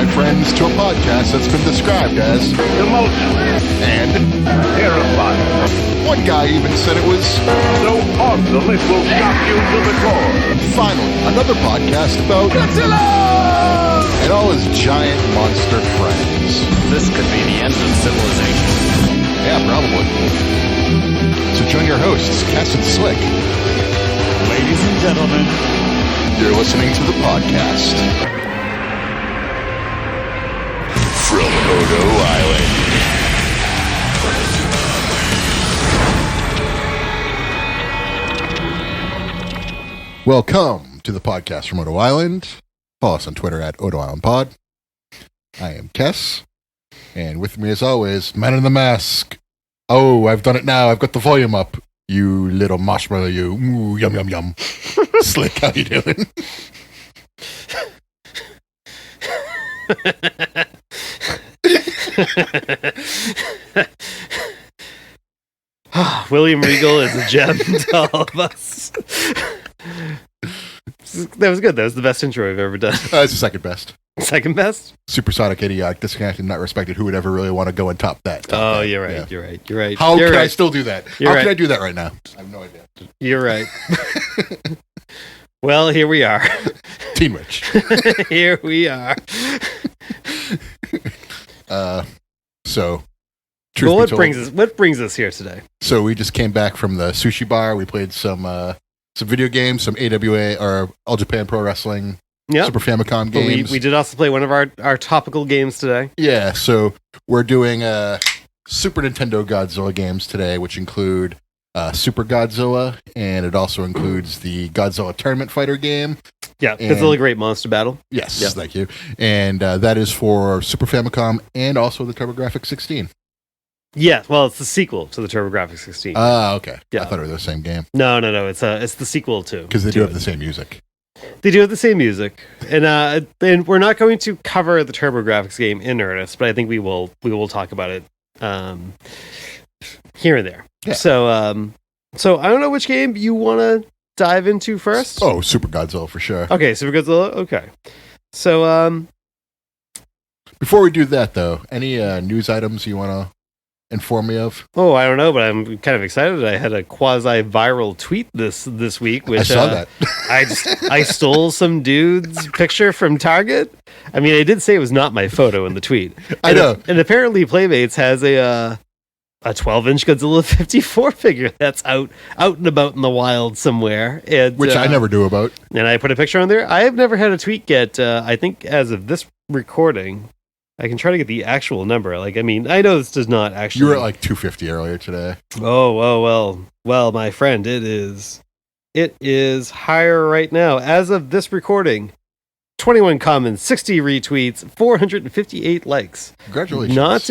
my friends, to a podcast that's been described as emotional and terrifying. One guy even said it was So awesome it will shock you to the core. finally another podcast about Godzilla and all his giant monster friends. This could be the end of civilization. Yeah, probably. So join your hosts, Cass and Slick. Ladies and gentlemen, You're listening to the podcast from Odo Island. Welcome to the podcast from Odo Island. Follow us on Twitter at Odo Island Pod. I am Kess, and with me as always, Man in the Mask. Oh, I've done it now. I've got the volume up. You little marshmallow, you. Ooh, yum, yum, yum. Slick, how you doing? William Regal is a gem to all of us. That was good. That was the best intro I've ever done. It's the second best. Second best? Supersonic, idiotic, disconnected, not respected. Who would ever really want to go and top that? Oh, you're right. You're right. You're right. How you're can right. I still do that? You're How right. can I do that right now? I have no idea. You're right. Well, here we are. Teen Witch. Here we are. So, Well, truth be told, what brings us here today? so we just came back from the sushi bar. We played some video games, some AWA or All Japan Pro Wrestling, Yeah. Super Famicom But games. we did also play one of our topical games today. Yeah, so we're doing Super Nintendo Godzilla games today, which include Super Godzilla, and it also includes the Godzilla Tournament Fighter game. Yeah, And- Godzilla Great Monster Battle. Yes, Yeah. thank you. And that is for Super Famicom and also the TurboGrafx 16. Yeah, well, it's the sequel to the TurboGrafx 16. Ah, okay. Yeah. I thought it was the same game No, it's the sequel to because they to do have it. the same music. They do have the same music, and then we're not going to cover the TurboGrafx game in earnest, but I think we will talk about it here and there. Yeah. So I don't know which game you want to dive into first. Oh, Super Godzilla for sure. Okay, Super Godzilla. Okay, so Before we do that, though, any news items you want to inform me of? I don't know, but I'm kind of excited. I had a quasi-viral tweet this week, which I saw that. I stole some dude's picture from Target. I mean, I did say it was not my photo in the tweet. I know. And apparently Playmates has a 12-inch Godzilla 54 figure that's out and about in the wild somewhere. And, Which I never knew about. And I put a picture on there. I have never had a tweet get, I think as of this recording, I can try to get the actual number. Like, I mean, I know this does not actually... You were at like 250 earlier today. Oh, well, my friend, it is higher right now. As of this recording, 21 comments, 60 retweets, 458 likes. Congratulations. Not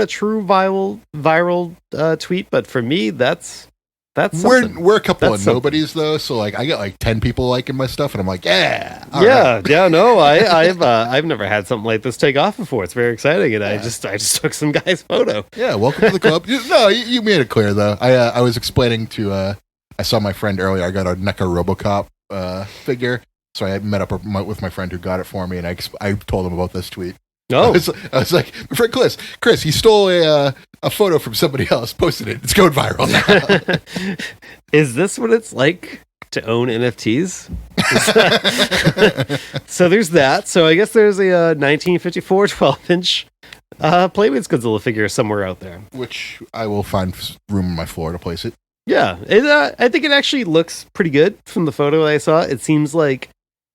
a true viral tweet, but for me, that's something. We're a couple That's of something. nobodies though, so like I get like 10 people liking my stuff, and I'm like, yeah, all Yeah, right. yeah, no, I've never had something like this take off before. It's very exciting, and I just took some guy's photo. Yeah, welcome to the club. You made it clear though. I was explaining to I saw my friend earlier. I got a NECA RoboCop figure, so I met up with my friend who got it for me, and I told him about this tweet. Oh, I was like, my friend Chris, he stole a photo from somebody else, posted it. It's going viral now. is this what it's like to own NFTs? So there's that. So I guess there's a 1954 12-inch Playmates Godzilla figure somewhere out there. Which I will find room on my floor to place it. Yeah, I think it actually looks pretty good from the photo I saw. It seems like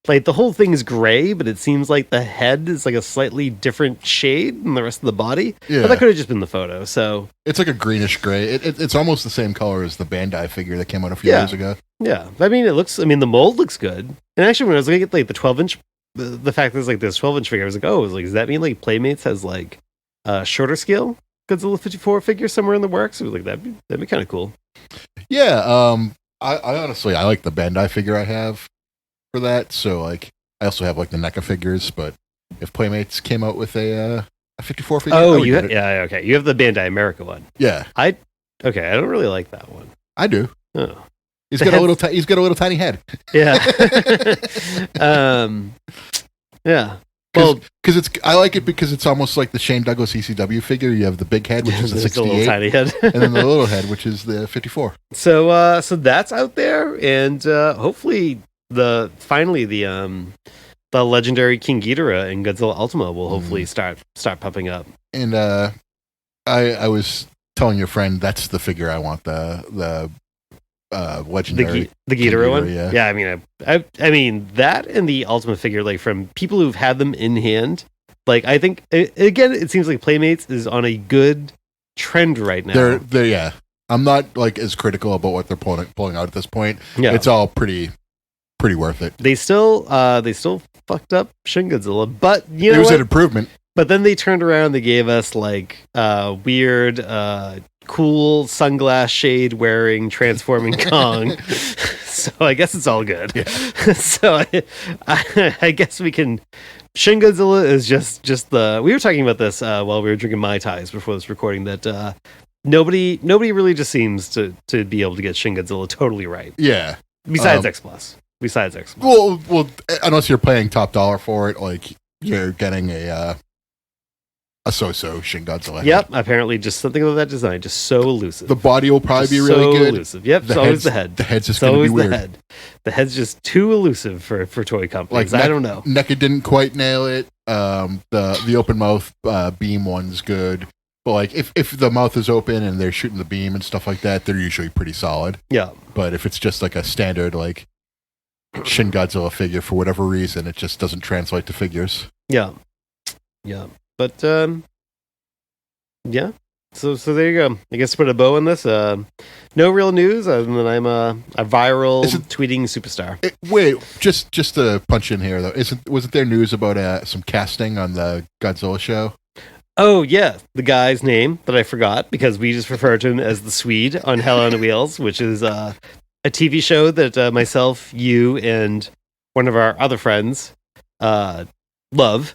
the whole thing is gray, but it seems like the head is like a slightly different shade than the rest of the body. Yeah. But that could have just been the photo. So It's like a greenish gray. It's almost the same color as the Bandai figure that came out a few Yeah. years ago. yeah, I mean, the mold looks good. And actually, when I was looking at like the 12-inch, the fact that there's like this 12-inch figure, I was like, does that mean like Playmates has like a shorter scale Godzilla 54 figure somewhere in the works? I was like, that'd be kind of cool. Yeah, I honestly I like the Bandai figure I have for that. So like I also have like the NECA figures, but if Playmates came out with a 54 figure, I Oh, would get it. yeah, okay. You have the Bandai America one. Yeah, Okay, I don't really like that one. I do. Oh. He's The got a head's- little he's got a little tiny head. Yeah. Yeah. Well, because I like it because it's almost like the Shane Douglas ECW figure. You have the big head, which is the there's a little 68, tiny head. and then the little head, which is the 54. So that's out there, and hopefully finally the legendary King Ghidorah and Godzilla Ultima will hopefully start popping up. And I was telling your friend that's the figure I want, the legendary the Ghidorah one. Yeah. I mean that and the Ultima figure, like from people who've had them in hand. Like I think again, it seems like Playmates is on a good trend right now. They're yeah. I'm not like as critical about what they're pulling out at this point. Yeah. It's all pretty worth it. They still fucked up Shin Godzilla, but It was an improvement. But then they turned around. They gave us like weird, cool sunglass shade wearing transforming Kong. So I guess it's all good. Yeah. So I guess we can. Shin Godzilla is just the. We were talking about this while we were drinking Mai Tais before this recording. That nobody really just seems to be able to get Shin Godzilla totally right. Yeah. Besides X Plus. Besides X. Well, unless you're paying top dollar for it, like you're getting a so-so Shin Godzilla. Yep, apparently just something about that design, just so elusive. The body will probably be so really good. Elusive. Yep, it's always the head. The head's just it's going to always be weird. the head. The head's just too elusive for toy companies. Like I don't know. NECA didn't quite nail it. The open mouth beam one's good. But like if the mouth is open and they're shooting the beam and stuff like that, they're usually pretty solid. Yeah. But if it's just like a standard like Shin Godzilla figure, for whatever reason, it just doesn't translate to figures. Yeah. Yeah. But yeah. So there you go. I guess to put a bow on this, no real news other than I'm a viral tweeting superstar. Wait, just to punch in here though, wasn't there news about some casting on the Godzilla show? Oh yeah, the guy's name that I forgot because we just refer to him as the Swede on Hell on Wheels, which is a TV show that myself, you, and one of our other friends love.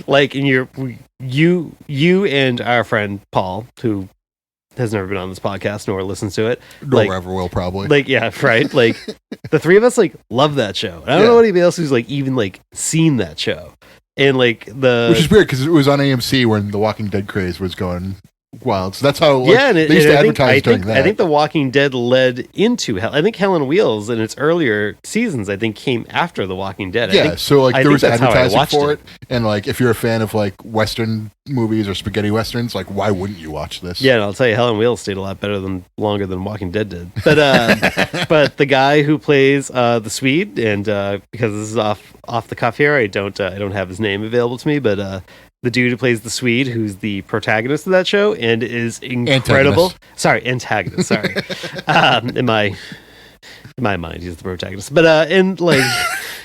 Like, and you and our friend Paul, who has never been on this podcast nor listens to it, Nor ever will, probably. Like, yeah, right. Like, the three of us like love that show. I don't know anybody else who's like even like seen that show. And like which is weird because it was on AMC when the Walking Dead craze was going wild. So that's how they used to advertise during that. I think The Walking Dead led into Hell. I think Hell on Wheels in its earlier seasons, I think, came after The Walking Dead. So like there was advertising for it. And like if you're a fan of like Western movies or spaghetti westerns, like why wouldn't you watch this? Yeah, and I'll tell you, Hell on Wheels stayed a lot longer than Walking Dead did. But but the guy who plays the Swede, and because this is off the cuff here, I don't have his name available to me, but the dude who plays the Swede, who's the protagonist of that show, and is incredible. Antagonist. Sorry, in my mind, he's the protagonist. But and like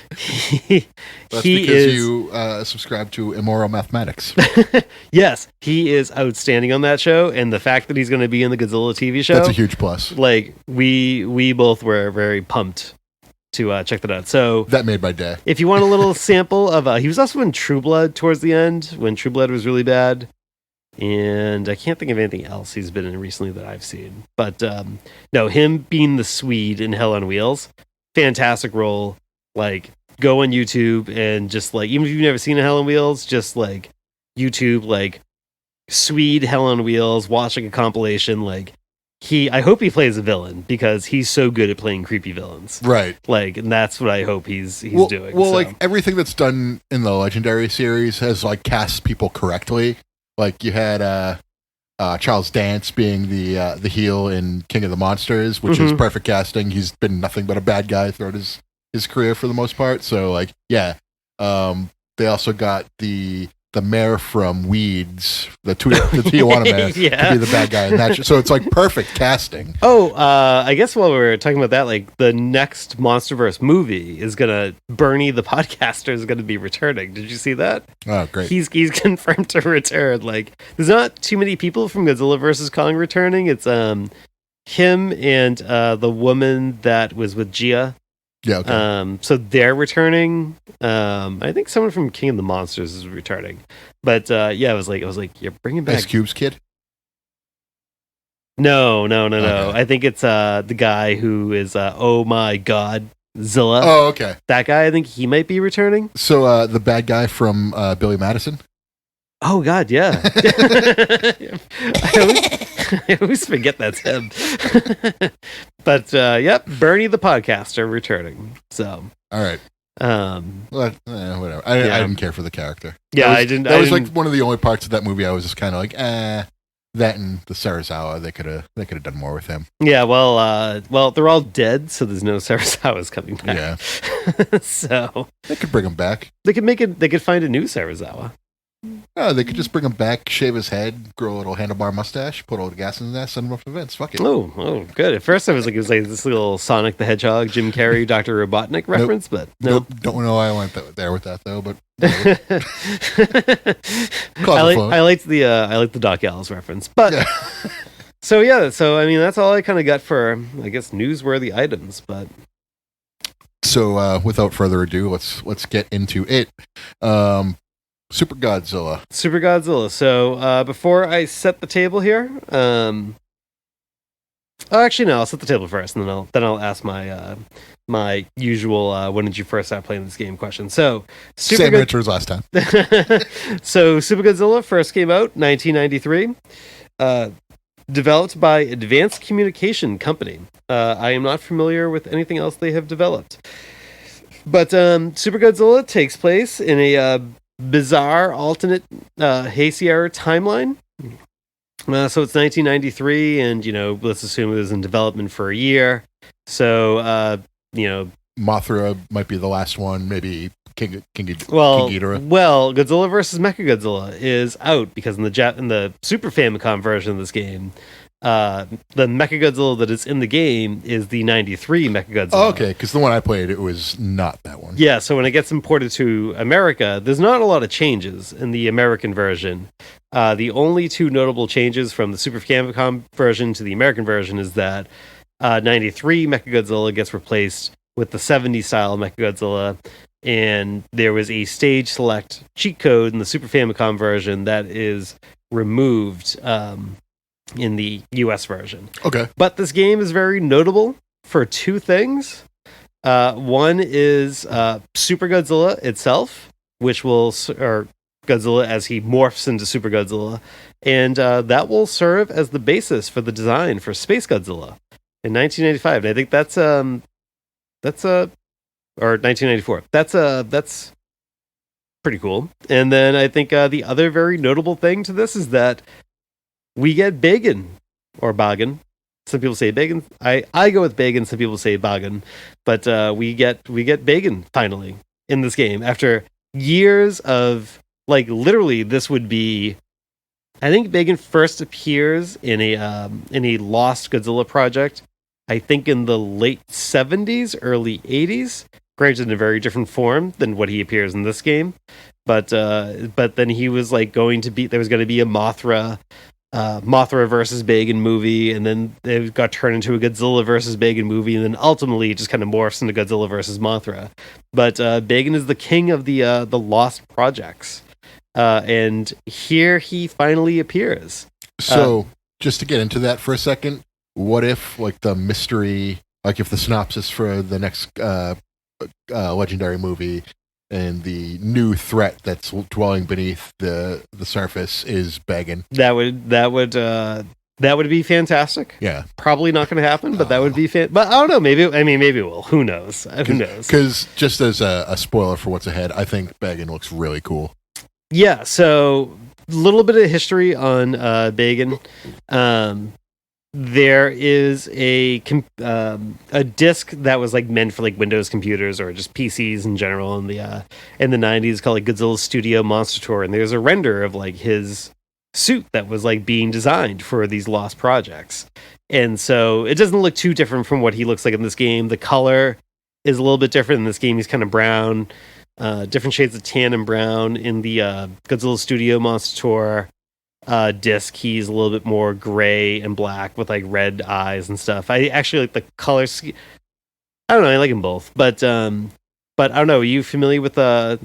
That's because you subscribe to immoral mathematics. Yes, he is outstanding on that show, and the fact that he's going to be in the Godzilla TV show, that's a huge plus. Like we both were very pumped to check that out. So that made my day. If you want a little sample of, he was also in True Blood towards the end when True Blood was really bad, and I can't think of anything else he's been in recently that I've seen. But no, him being the Swede in Hell on Wheels, fantastic role. Like, go on YouTube and just like, even if you've never seen a Hell on Wheels, just like YouTube like Swede Hell on Wheels, watching a compilation. Like, I hope he plays a villain because he's so good at playing creepy villains. Right. Like, and that's what I hope he's doing. Well, like everything that's done in the Legendary series has like cast people correctly. Like you had Charles Dance being the heel in King of the Monsters, which is perfect casting. He's been nothing but a bad guy throughout his career for the most part. So like, yeah. They also got the mayor from Weeds, the Tijuana mayor, to be the bad guy in that. So it's like perfect casting. Oh, I guess while we were talking about that, like the next MonsterVerse movie is Bernie the podcaster is gonna be returning. Did you see that? Oh, great. He's confirmed to return. Like, there's not too many people from Godzilla vs. Kong returning. It's him and the woman that was with Gia. Yeah. Okay. So they're returning. I think someone from King of the Monsters is returning. But yeah, I was like, you're bringing back Ice Cube's kid? No. Okay. I think it's the guy who is oh my god Zilla. Oh, okay. That guy, I think he might be returning. So the bad guy from Billy Madison. Oh God, yeah. I always forget that's him. But yep, Bernie the podcaster returning. So All right. Whatever. I didn't care for the character. Yeah, I didn't. That was like one of the only parts of that movie I was just kind of like, That and the Sarazawa, they could have done more with him. Yeah, well, they're all dead, so there's no Sarazawas coming back. Yeah. So They could bring him back. they could make it. They could find a new Sarazawa. Oh, they could just bring him back, shave his head, grow a little handlebar mustache, put all the gas in his ass, send him off to events. Fuck it. Oh, good. At first, I was like, it was like this little Sonic the Hedgehog, Jim Carrey, Dr. Robotnik reference, but no. Nope. Don't know why I went there with that though, but I liked the Doc Ellis reference, but yeah. so I mean that's all I kind of got for I guess newsworthy items, but So without further ado, let's get into it. Super Godzilla. So before I set the table here, actually no, I'll set the table first, and then I'll ask my usual when did you first start playing this game question. So Same answer as last time. So Super Godzilla first came out 1993. Developed by Advanced Communication Company. I am not familiar with anything else they have developed. But Super Godzilla takes place in a bizarre alternate Heisei timeline. So it's 1993, and let's assume it was in development for a year. So Mothra might be the last one. Maybe King Ghidorah. Well, Godzilla vs. Mechagodzilla is out because in the Super Famicom version of this game, the Mechagodzilla that is in the game is the 93 Mechagodzilla. Oh, okay, because the one I played, it was not that one. Yeah, so when it gets imported to America, there's not a lot of changes in the American version. The only two notable changes from the Super Famicom version to the American version is that 93 Mechagodzilla gets replaced with the 70s style Mechagodzilla, and there was a stage select cheat code in the Super Famicom version that is removed in the US version. Okay. But this game is very notable for two things. One is Super Godzilla itself, or Godzilla as he morphs into Super Godzilla, and that will serve as the basis for the design for Space Godzilla in 1985. And I think that's or 1994. That's pretty cool. And then I think the other very notable thing to this is that we get Bagan or Bagan. Some people say Bagan. I go with Bagan. Some people say Bagan. But we get Bagan finally in this game after years of literally this would be. I think Bagan first appears in a Lost Godzilla project. I think in the late 70s, early 80s. Granted, in a very different form than what he appears in this game. But then he was there was going to be a Mothra versus Bagan movie, and then it got turned into a Godzilla versus Bagan movie, and then ultimately it just kind of morphs into Godzilla versus Mothra. But Bagan is the king of the Lost projects, and here he finally appears. So just to get into that for a second, what if the mystery, if the synopsis for the next legendary movie and the new threat that's dwelling beneath the surface is Bagan? That would be fantastic. Yeah, probably not going to happen, but that would be But I don't know. Maybe it will. Who knows? Who knows? Because just as a spoiler for what's ahead, I think Bagan looks really cool. Yeah. So a little bit of history on Bagan. There is a disc that was meant for Windows computers or just PCs in general in the 90s called Godzilla Studio Monster Tour, and there's a render of his suit that was being designed for these Lost projects, and so it doesn't look too different from what he looks like in this game. The color is a little bit different in this game. He's kind of brown, different shades of tan and brown. In the Godzilla Studio Monster Tour disc, he's a little bit more gray and black with red eyes and stuff. I actually like the color scheme. I don't know, I like them both, but I don't know, are you familiar with the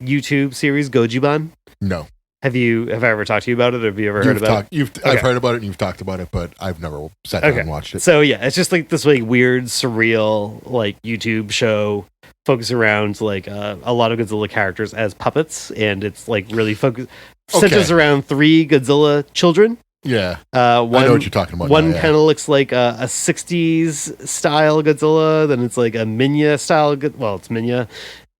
YouTube series Gojiban? No. Have I ever talked to you about it, or have you ever heard about it? I've heard about it and you've talked about it, but I've never sat down and watched it. So yeah, it's just like this like weird, surreal like YouTube show focused around like a lot of Godzilla characters as puppets, and it's like really centers around 3 Godzilla children. Yeah, I know what you're talking about. One kind of looks like a 60s style Godzilla, then it's like a Minya style. Well, it's Minya,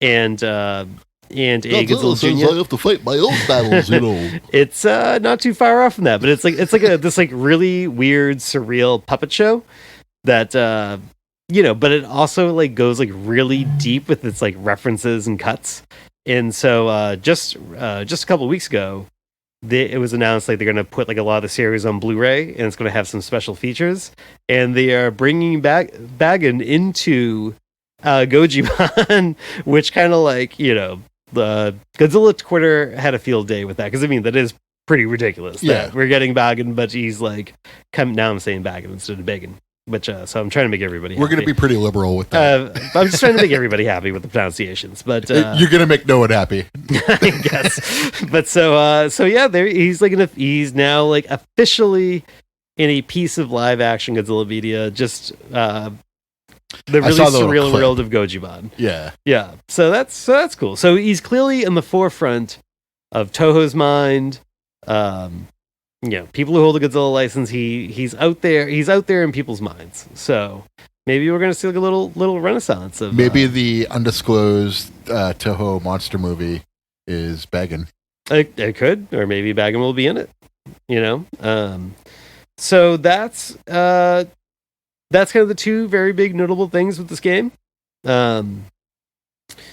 and a Godzilla Jr. I have to fight my own battles, you know. It's not too far off from that, but it's like this like really weird, surreal puppet show that but it also like goes like really deep with its like references and cuts. And so just a couple of weeks ago, it was announced like they're going to put like a lot of the series on Blu-ray, and it's going to have some special features, and they are bringing back Bagan into Gojiban, which kind of like the Godzilla Twitter had a field day with that, because I mean that is pretty ridiculous. Yeah, that we're getting Bagan, but he's like now I'm saying Bagan instead of Bacon. Which so I'm trying to make everybody. We're going to be pretty liberal with that. I'm just trying to make everybody happy with the pronunciations, but you're going to make no one happy, I guess. But so yeah, he's now like officially in a piece of live action Godzilla media. Just the really surreal world of Gojiban. Yeah. So that's cool. So he's clearly in the forefront of Toho's mind. People who hold the Godzilla license, he's out there in people's minds. So maybe we're gonna see like a little renaissance of maybe the undisclosed Toho monster movie is Bagan. It could, or maybe Bagan will be in it. So that's kind of the 2 very big notable things with this game. I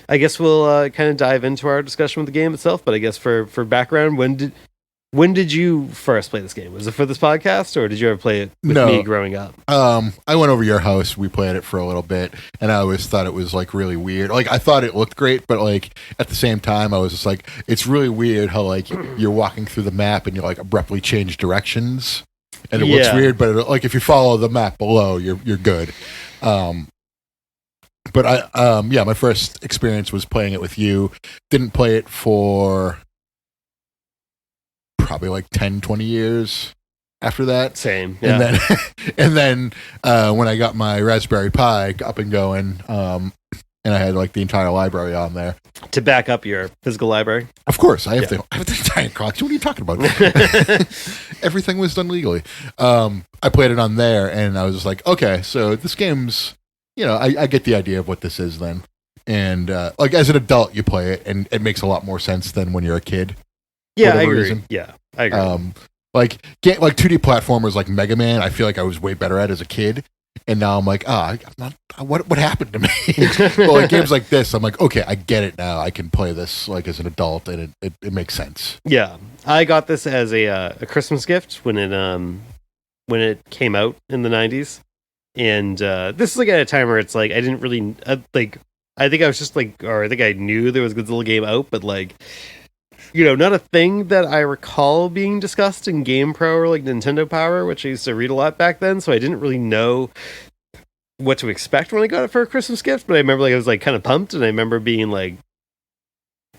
guess we'll kind of dive into our discussion with the game itself. But I guess for background, when did you first play this game? Was it for this podcast, or did you ever play it with me growing up? I went over to your house. We played it for a little bit, and I always thought it was like really weird. Like I thought it looked great, but like at the same time, I was just like, it's really weird how like you're walking through the map and you like abruptly change directions, and it looks weird. But like if you follow the map below, you're good. But my first experience was playing it with you. Didn't play it for probably like 10-20 years after that. Same, yeah. And then when I got my Raspberry Pi up and going, and I had like the entire library on there to back up your physical library. Of course, I have the entire collection. What are you talking about? Everything was done legally. I played it on there, and I was just like, okay, so this game's, I get the idea of what this is then. And like as an adult, you play it, and it makes a lot more sense than when you're a kid. Yeah, I agree. Yeah, I agree. Like 2D platformers like Mega Man, I feel like I was way better at as a kid, and now I'm like, I'm not. What happened to me? Well, like games like this, I'm like, okay, I get it now. I can play this like as an adult, and it makes sense. Yeah, I got this as a Christmas gift when it came out in the 90s, and this is like at a time where it's like I didn't really like. I think I was just like, or I think I knew there was a Godzilla game out, but like. Not a thing that I recall being discussed in GamePro or like Nintendo Power, which I used to read a lot back then. So I didn't really know what to expect when I got it for a Christmas gift. But I remember like I was like kind of pumped, and I remember being like,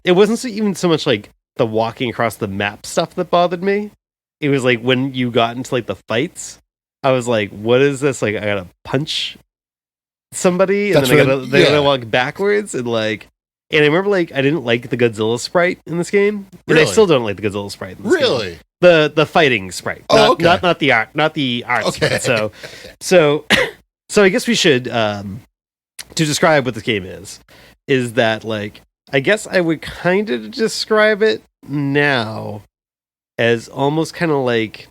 it wasn't even so much like the walking across the map stuff that bothered me. It was like when you got into like the fights, I was like, what is this? Like I gotta punch somebody, and then I gotta walk backwards, and like. And I remember, like, I didn't like the Godzilla sprite in this game, and really? I still don't like the Godzilla sprite. In this really, game. The fighting sprite, not the art okay. sprite. So I guess we should to describe what this game is that like I guess I would kind of describe it now as almost kind of like.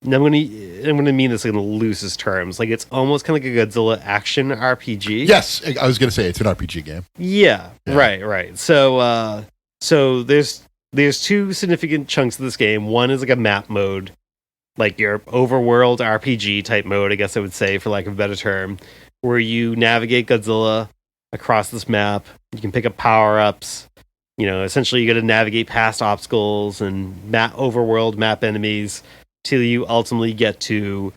I'm gonna mean this in the loosest terms. Like it's almost kind of like a Godzilla action RPG. Yes, I was gonna say it's an RPG game. Yeah. Right. So there's 2 significant chunks of this game. One is like a map mode, like your overworld RPG type mode, I guess I would say, for lack of a better term, where you navigate Godzilla across this map. You can pick up power ups. Essentially you got to navigate past obstacles and overworld map enemies. Till you ultimately get to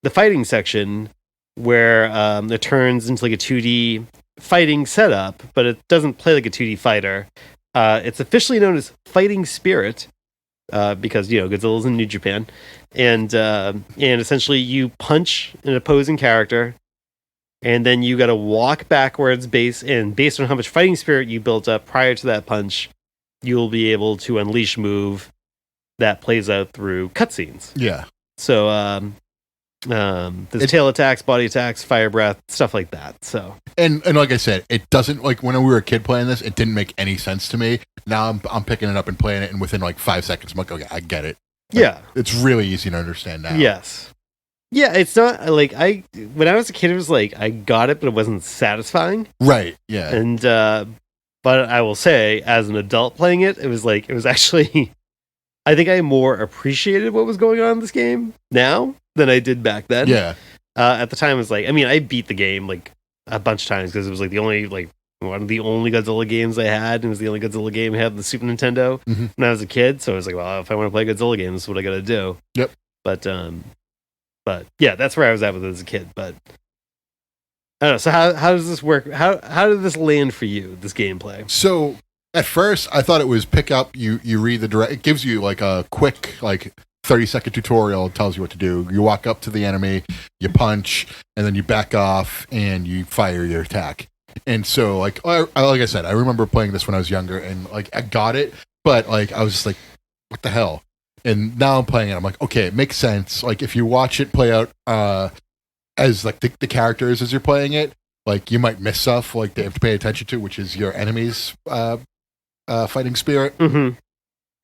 the fighting section where it turns into like a 2D fighting setup, but it doesn't play like a 2D fighter. It's officially known as Fighting Spirit, because Godzilla's in New Japan, and essentially you punch an opposing character, and then you got to walk backwards based on how much fighting spirit you built up prior to that punch, you'll be able to unleash move that plays out through cutscenes. Yeah. So there's tail attacks, body attacks, fire breath, stuff like that. So and like I said, it doesn't, like, when we were a kid playing this, it didn't make any sense to me. Now I'm picking it up and playing it, and within like 5 seconds, I'm like, okay, I get it. Like, yeah, it's really easy to understand now. Yes. Yeah, it's not like when I was a kid, it was like I got it, but it wasn't satisfying. Right. Yeah. And but I will say, as an adult playing it, it was actually I think I more appreciated what was going on in this game now than I did back then. Yeah. At the time, it was like, I mean, I beat the game like a bunch of times because it was like one of the only Godzilla games I had, and it was the only Godzilla game I had on the Super Nintendo when I was a kid. So I was like, well, if I want to play Godzilla games, this is what I got to do. Yep. But yeah, that's where I was at with it as a kid. But I don't know. So how does this work? How did this land for you? This gameplay? So at first, I thought it was pick up. You read the direct. It gives you like a quick 30-second tutorial. It tells you what to do. You walk up to the enemy, you punch, and then you back off and you fire your attack. And so like I said, I remember playing this when I was younger, and like I got it, but like I was just like, what the hell? And now I'm playing it. I'm like, okay, it makes sense. Like if you watch it play out as like the characters as you're playing it, like you might miss stuff like they have to pay attention to, which is your enemy's fighting spirit. Mm-hmm.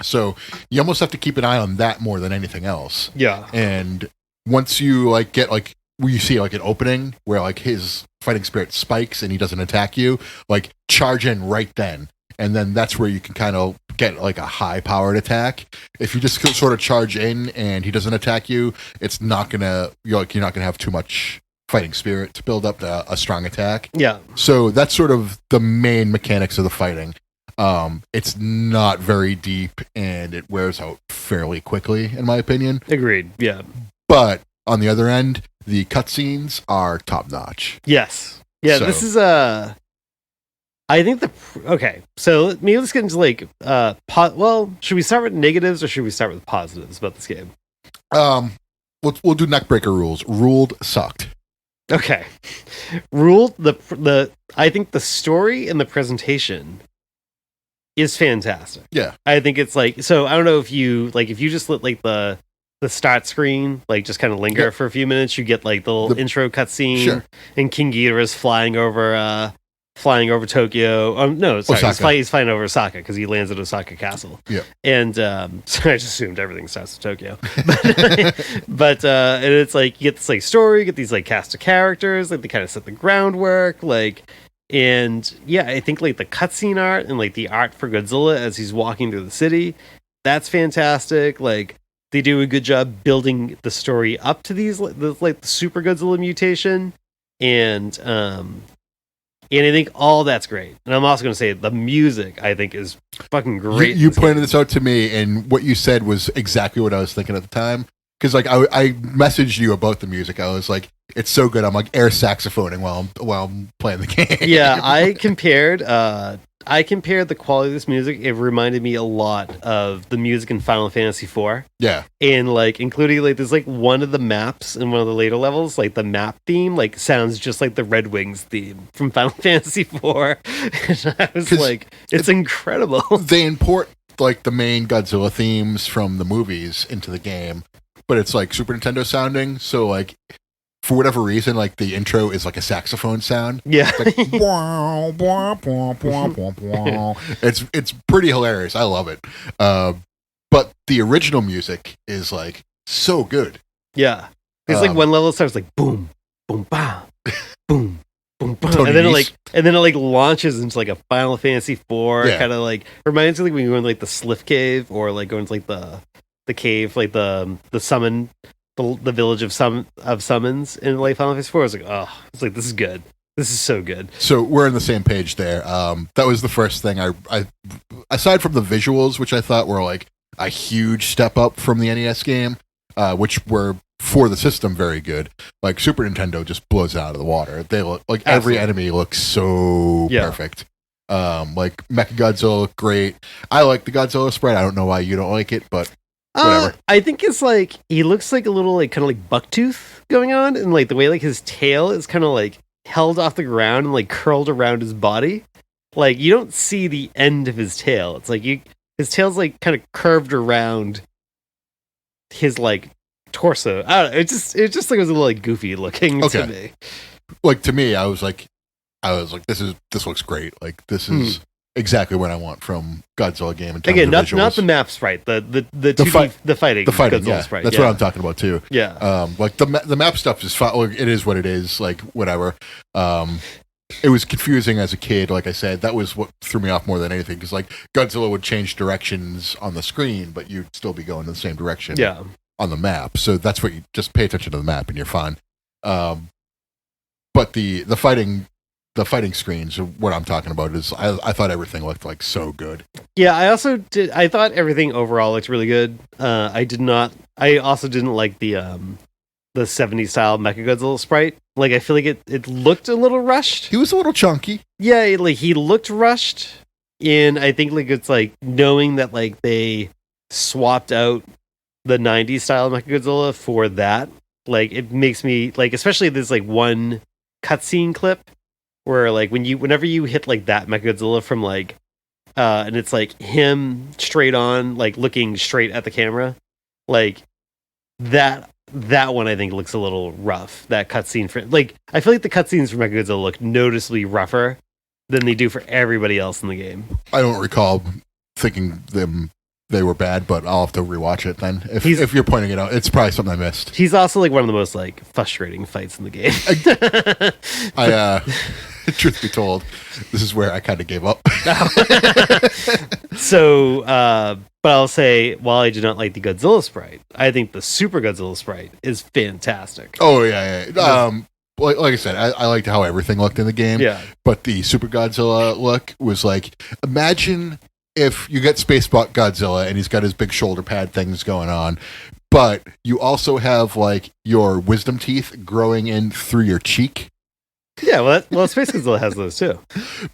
So you almost have to keep an eye on that more than anything else. Yeah. And once you like get like where you see like an opening where like his fighting spirit spikes and he doesn't attack you, like charge in right then. And then that's where you can kind of get like a high powered attack. If you just sort of charge in and he doesn't attack you, it's not gonna you're not gonna have too much fighting spirit to build up a strong attack. Yeah. So that's sort of the main mechanics of the fighting. It's not very deep and it wears out fairly quickly, in my opinion. Agreed. Yeah. But on the other end, the cutscenes are top notch. Yes. Yeah. So- This is I think okay. So maybe let's get into like well, should we start with negatives or should we start with positives about this game? We'll do neckbreaker rules. Ruled sucked. Okay. Ruled the I think the story and the presentation is fantastic. Yeah. I think it's like, so I don't know if you just let like the start screen like just kind of linger for a few minutes, you get like the little intro cutscene. Sure. And King Ghidorah's flying over Tokyo. No, sorry, he's flying over Osaka because he lands at Osaka Castle. Yeah. And so I just assumed everything starts with Tokyo. But and it's like you get this like story, you get these like cast of characters, like they kind of set the groundwork, like. And yeah, I think like the cutscene art and like the art for Godzilla as he's walking through the city, that's fantastic. Like they do a good job building the story up to these the Super Godzilla mutation, and I think all that's great. And I'm also going to say the music I think is fucking great. You pointed this out to me, and what you said was exactly what I was thinking at the time. Because like I messaged you about the music, I was like, "It's so good." I'm like air saxophoning while I'm playing the game. Yeah, I compared the quality of this music. It reminded me a lot of the music in Final Fantasy IV. Yeah, and like including like there's like one of the maps in one of the later levels, like the map theme like sounds just like the Red Wings theme from Final Fantasy IV. And I was like, it's incredible. They import like the main Godzilla themes from the movies into the game. But it's like Super Nintendo sounding, so like for whatever reason, like the intro is like a saxophone sound. Yeah, it's like wah, wah, wah, wah, wah, wah. It's pretty hilarious. I love it. But the original music is like so good. Yeah, there's like one level that starts like boom, boom, bam, boom, boom, bam, and then it launches into like a Final Fantasy IV kind of like reminds me like when you go in like the Sliff Cave or like going to like the cave, like the summon, the village of summons in like Final Fantasy IV. I was like, oh, it's like this is good. This is so good. So we're on the same page there. That was the first thing I aside from the visuals, which I thought were like a huge step up from the NES game, which were for the system very good. Like Super Nintendo just blows it out of the water. They look like every enemy looks so perfect. Like Mechagodzilla looked great. I like the Godzilla sprite. I don't know why you don't like it, but whatever. I think it's like he looks like a little like kind of like bucktooth going on, and like the way like his tail is kind of like held off the ground and like curled around his body. Like you don't see the end of his tail. It's like his tail's like kind of curved around his like torso. I don't know. It just like it was a little like goofy looking to me. Like to me, I was like, this looks great. Like this is exactly what I want from Godzilla game. In terms Again, of not the map sprite, the 2D, the fighting Godzilla yeah, sprite. That's what I'm talking about too. Yeah. Like the map stuff is fine. Like, it is what it is. Like whatever. It was confusing as a kid. Like I said, that was what threw me off more than anything. Because like Godzilla would change directions on the screen, but you'd still be going in the same direction. Yeah. On the map. So that's what you just pay attention to the map and you're fine. But the fighting screens, what I'm talking about is I thought everything looked like so good. Yeah, I also did. I thought everything overall looked really good. I also didn't like the 70s style Mechagodzilla sprite. Like I feel like it looked a little rushed. He was a little chunky. Yeah, like he looked rushed. And I think like it's like knowing that like they swapped out the 90s style Mechagodzilla for that. Like it makes me like, especially this like one cutscene clip where like whenever you hit like that Mechagodzilla from like and it's like him straight on like looking straight at the camera, like that one I think looks a little rough. That cutscene for like I feel like the cutscenes for Mechagodzilla look noticeably rougher than they do for everybody else in the game. I don't recall thinking they were bad, but I'll have to rewatch it then. If you're pointing it out, it's probably something I missed. He's also like one of the most like frustrating fights in the game. Truth be told, this is where I kind of gave up. So, but I'll say, while I do not like the Godzilla sprite, I think the Super Godzilla sprite is fantastic. Oh yeah. Like I said, I liked how everything looked in the game. Yeah. But the Super Godzilla look was like, imagine if you get Spacebot Godzilla and he's got his big shoulder pad things going on, but you also have like your wisdom teeth growing in through your cheek. Yeah, well, Space Godzilla has those too.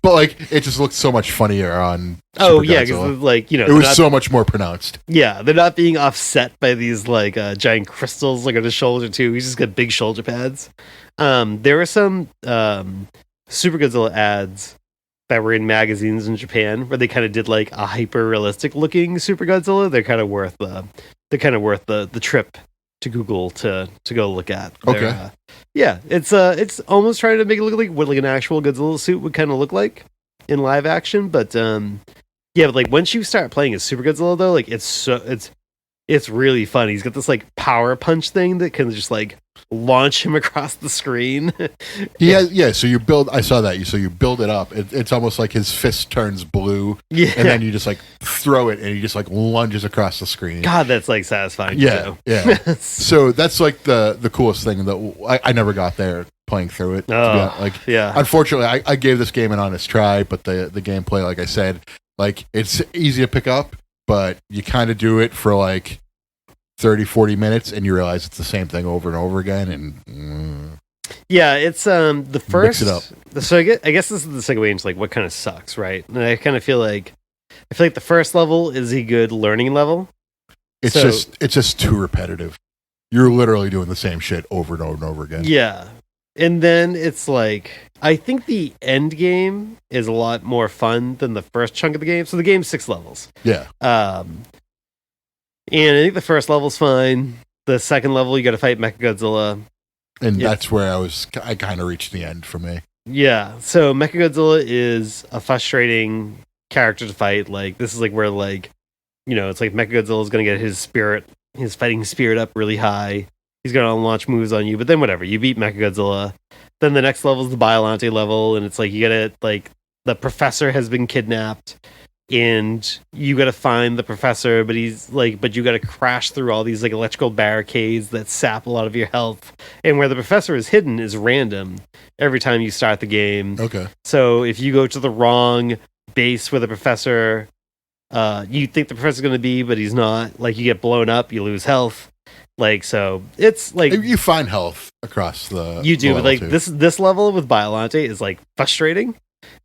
But like, it just looked so much funnier on. Oh yeah, because like it was so much more pronounced. Yeah, they're not being offset by these like giant crystals like on his shoulder too. He's just got big shoulder pads. There were some Super Godzilla ads that were in magazines in Japan where they kind of did like a hyper realistic looking Super Godzilla. They're kind of worth the trip to Google to go look at. Okay. Yeah, it's almost trying to make it look like what like an actual Godzilla suit would kind of look like in live action, but yeah, but like once you start playing as Super Godzilla though, like it's really fun. He's got this like power punch thing that can just like launch him across the screen. Yeah. So you build. I saw that. So you build it up. It's almost like his fist turns blue. Yeah. And then you just like throw it, and he just like lunges across the screen. God, that's like satisfying. Yeah. So that's like the coolest thing that I never got there playing through it. Yeah. Unfortunately, I gave this game an honest try, but the gameplay, like I said, like it's easy to pick up, but you kind of do it for like 30-40 minutes and you realize it's the same thing over and over again, and yeah, it's the first. Mix it up. So I guess this is the segue into like what kind of sucks, right? And I kind of feel like the first level is a good learning level. It's just too repetitive. You're literally doing the same shit over and over and over again. Yeah. And then it's like, I think the end game is a lot more fun than the first chunk of the game. So the game's 6 levels. Yeah. And I think the first level's fine. The second level, you got to fight Mechagodzilla. And that's where I kind of reached the end for me. Yeah. So Mechagodzilla is a frustrating character to fight. Like, this is like where like, it's like Mechagodzilla is going to get his fighting spirit up really high. He's going to launch moves on you, but then whatever, you beat Mechagodzilla. Then the next level is the Biollante level, and it's like you gotta like the professor has been kidnapped, and you gotta find the professor, but you gotta crash through all these like electrical barricades that sap a lot of your health. And where the professor is hidden is random every time you start the game. Okay. So if you go to the wrong base where the professor, you think the professor's gonna be, but he's not. Like you get blown up, you lose health. Like, so it's like you find health across the you do, but like too. this level with Biollante is like frustrating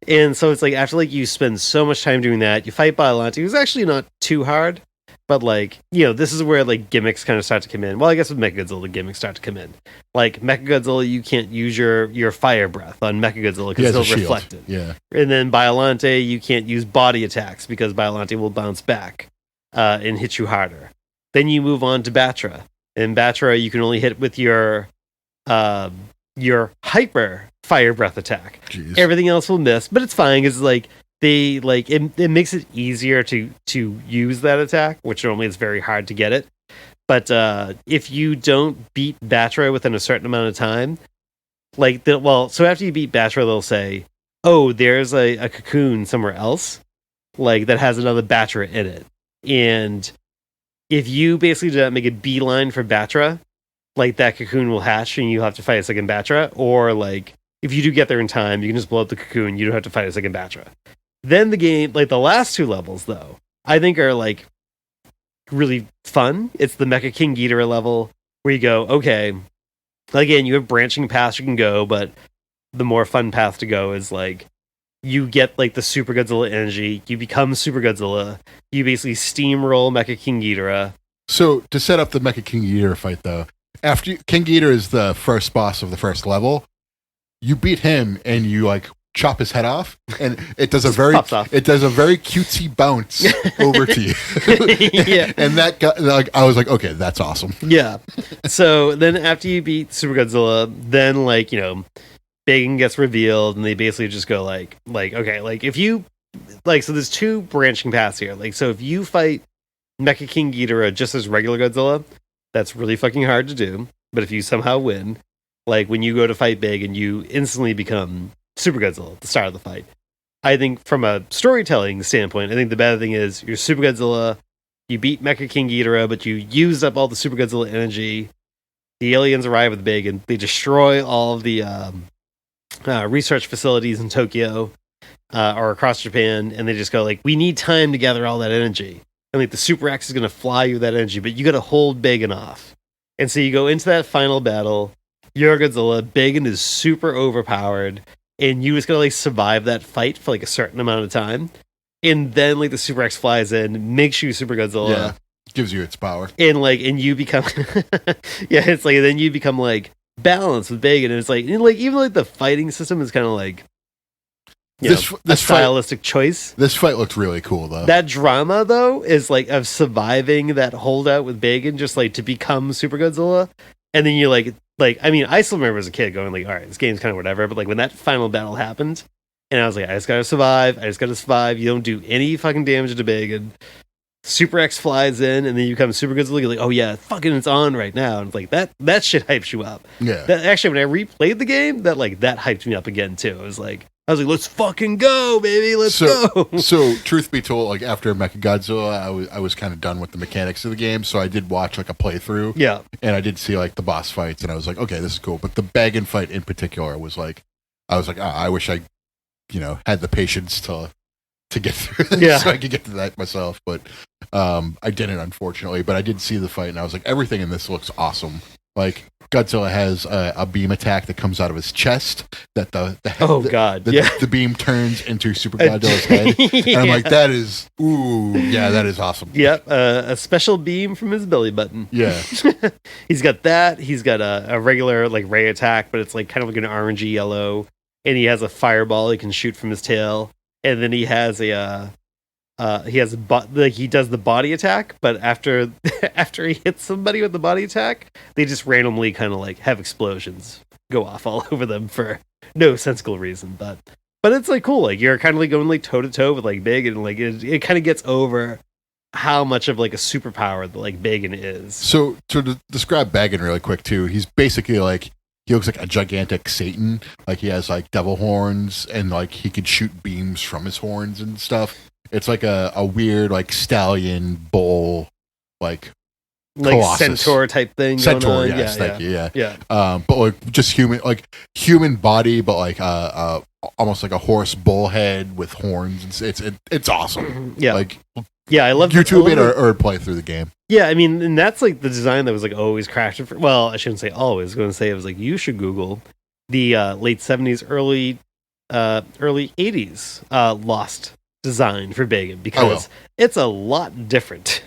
And so it's like after like you spend so much time doing that, you fight Biollante, who's actually not too hard, but like, you know, this is where like gimmicks kind of start to come in. Well, I guess with Mechagodzilla, the gimmicks start to come in. Like Mechagodzilla, you can't use your fire breath on Mechagodzilla because he'll reflect it. Yeah. And then Biollante, you can't use body attacks because Biollante will bounce back and hit you harder. Then you move on to Batra. And Batra, you can only hit with your hyper fire breath attack. Jeez. Everything else will miss, but it's fine because like they like it makes it easier to use that attack, which normally it's very hard to get it. But if you don't beat Batra within a certain amount of time, like so after you beat Batra, they'll say, "Oh, there's a cocoon somewhere else, like that has another Batra in it," and if you basically do not make a beeline for Batra, like that cocoon will hatch and you have to fight a second Batra, or like if you do get there in time, you can just blow up the cocoon. You don't have to fight a second Batra. Then the game, like the last two levels, though, I think are like really fun. It's the Mecha King Ghidorah level where you go, okay, again, you have branching paths you can go, but the more fun path to go is like you get like the Super Godzilla energy, you become Super Godzilla, you basically steamroll Mecha King Ghidorah. So to set up the Mecha King Ghidorah fight, though, after King Ghidorah is the first boss of the first level, you beat him and you like chop his head off, and it does a very cutesy bounce over to you. Yeah, and that got like I was like, okay, that's awesome. Yeah. So then after you beat Super Godzilla, then like, you know, Bacon gets revealed, and they basically just go like okay, like if you like, so there's two branching paths here. Like, so if you fight Mecha King Ghidorah just as regular Godzilla, that's really fucking hard to do. But if you somehow win, like when you go to fight Big and you instantly become Super Godzilla at the start of the fight, I think from a storytelling standpoint, I think the bad thing is you're Super Godzilla, you beat Mecha King Ghidorah, but you used up all the Super Godzilla energy. The aliens arrive with Big and they destroy all of the research facilities in Tokyo or across Japan, and they just go like, we need time to gather all that energy. And like the Super X is going to fly you that energy, but you got to hold Bacon off. And so you go into that final battle, you're Godzilla, Bacon is super overpowered, and you just got to like survive that fight for like a certain amount of time. And then like the Super X flies in, makes you Super Godzilla. Yeah, gives you its power. And you become, yeah, it's like, then you become like balanced with Bacon. And it's like, even like the fighting system is kind of like, this stylistic choice. This fight looked really cool, though. That drama, though, is like of surviving that holdout with Bacon, just like to become Super Godzilla, and then you like I mean, I still remember as a kid going like, all right, this game's kind of whatever, but like when that final battle happened, and I was like, I just gotta survive. You don't do any fucking damage to Bacon. Super X flies in, and then you become Super Godzilla. You're like, oh yeah, fucking, it's on right now. And it's like that shit hypes you up. Yeah. That actually, when I replayed the game, that hyped me up again too. I was like, let's fucking go, baby, let's go. So, truth be told, like after Mechagodzilla, I was kind of done with the mechanics of the game, so I did watch like a playthrough. Yeah. And I did see like the boss fights, and I was like, okay, this is cool. But the Baggin fight in particular was like, I was like, I wish I, had the patience to get through this so I could get to that myself. But I didn't, unfortunately. But I did see the fight, and I was like, everything in this looks awesome. Like, Godzilla has a beam attack that comes out of his chest that the beam turns into Super Godzilla's head. And I'm like, that is awesome. Yep, a special beam from his belly button. Yeah. He's got that. He's got a regular like ray attack, but it's like kind of like an orangey yellow. And he has a fireball he can shoot from his tail. And then he has he does the body attack, but after he hits somebody with the body attack, they just randomly kind of like have explosions go off all over them for no sensible reason. But it's like cool. Like you're kind of like going like toe to toe with like Bacon, and like it kind of gets over how much of like a superpower that like Bacon is. So to describe Bacon really quick too, he's basically like, he looks like a gigantic Satan. Like he has like devil horns, and like he can shoot beams from his horns and stuff. It's like a weird like stallion bull like centaur type thing. Centaur, yes, thank you. Yeah. But like just human body, but like almost like a horse bull head with horns. It's awesome. Yeah. Like I love YouTube it or play through the game. Yeah, I mean, and that's like the design that was like always crafted for. Well, I shouldn't say always. I was going to say it was like you should Google the late 70s, early early 80s Lost design for Bagan because it's a lot different.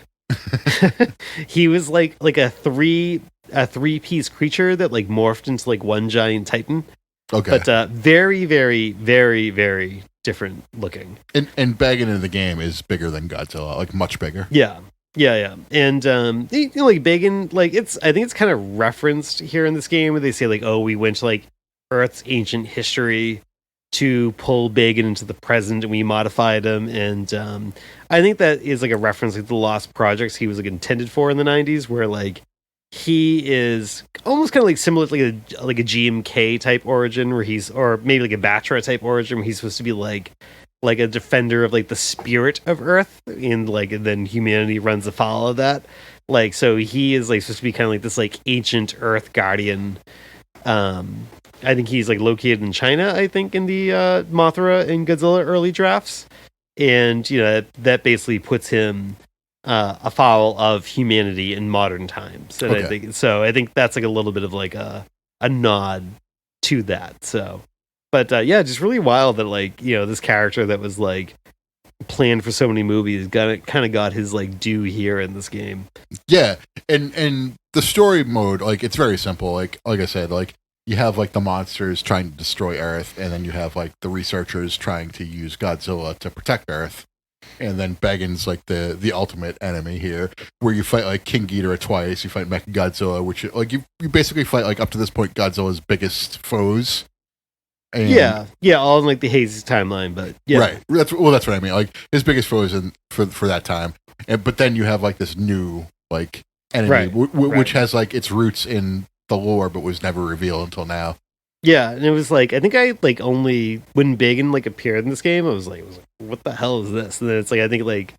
He was like a three-piece creature that like morphed into like one giant titan. Okay. But very, very, very, very different looking. And Bagan in the game is bigger than Godzilla, like much bigger. Yeah. And you know, like Bagan, like I think it's kind of referenced here in this game where they say like, oh, we went to like Earth's ancient history to pull Bagan into the present and we modified him. And I think that is like a reference like the Lost projects he was like intended for in the 90s, where like he is almost kind of like similar to like a GMK type origin where or maybe like a Batra type origin where he's supposed to be like a defender of like the spirit of Earth, and then humanity runs afoul of that. Like, so he is like supposed to be kind of like this like ancient Earth guardian. I think he's like located in China, I think, in the Mothra and Godzilla early drafts. And, you know, that basically puts him afoul of humanity in modern times. And Okay. I think that's like a little bit of like a nod to that. So, but yeah, just really wild that like, you know, this character that was like planned for so many movies kind of got his like due here in this game. Yeah, and the story mode, like, it's very simple. Like I said, like, you have like the monsters trying to destroy Earth, and then you have like the researchers trying to use Godzilla to protect Earth, and then Bagan's like the ultimate enemy here, where you fight like King Ghidorah twice, you fight Mechagodzilla, which like you basically fight like up to this point Godzilla's biggest foes. And, yeah, all in like the hazy timeline, but yeah, right. That's what I mean. Like his biggest foes for that time, but then you have like this new like enemy, Right. Which has like its roots in the lore, but was never revealed until now. Yeah, and it was like I think I like only when Bagan like appeared in this game, I was like, what the hell is this? And then it's like I think like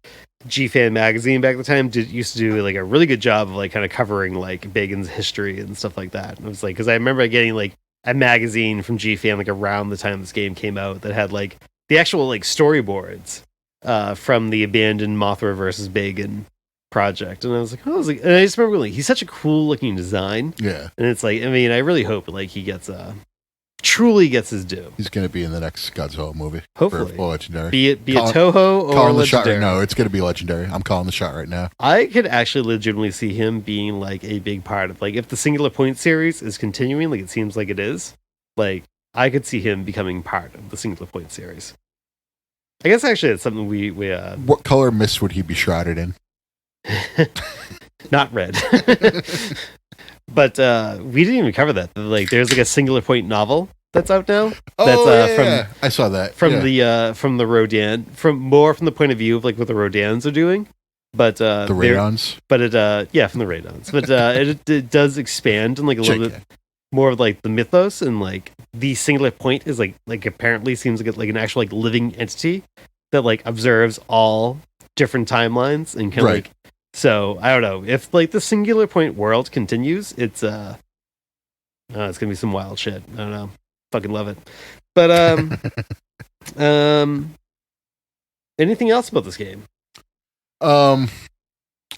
G-Fan magazine back at the time used to do like a really good job of like kind of covering like Bagan's history and stuff like that. And it was like because I remember getting like a magazine from G-Fan like around the time this game came out that had like the actual like storyboards from the abandoned Mothra versus Bagan project, and I was like, and I just remember like he's such a cool looking design. Yeah, and it's like I mean I really hope like he truly gets his due. he's gonna be in the next Godzilla movie. Hopefully, for Legendary. Be it Toho or calling the shot Legendary. right now. It's gonna be Legendary. I'm calling the shot right now. I could actually legitimately see him being like a big part of like if the Singular Point series is continuing, like it seems like it is. Like I could see him becoming part of the Singular Point series. I guess actually it's something we What color mist would he be shrouded in? not red. But we didn't even cover that. Like there's like a Singular Point novel that's out now. Yeah. I saw that from the Rodan, from the point of view of like what the Rodans are doing. But the Radons. But it from the Radons. But it does expand and like a little bit more of like the mythos, and like the Singular Point is like apparently seems like an actual like living entity that like observes all different timelines and kind of like. So I don't know if like the Singular Point world continues. It's gonna be some wild shit. I don't know. Fucking love it. But anything else about this game? So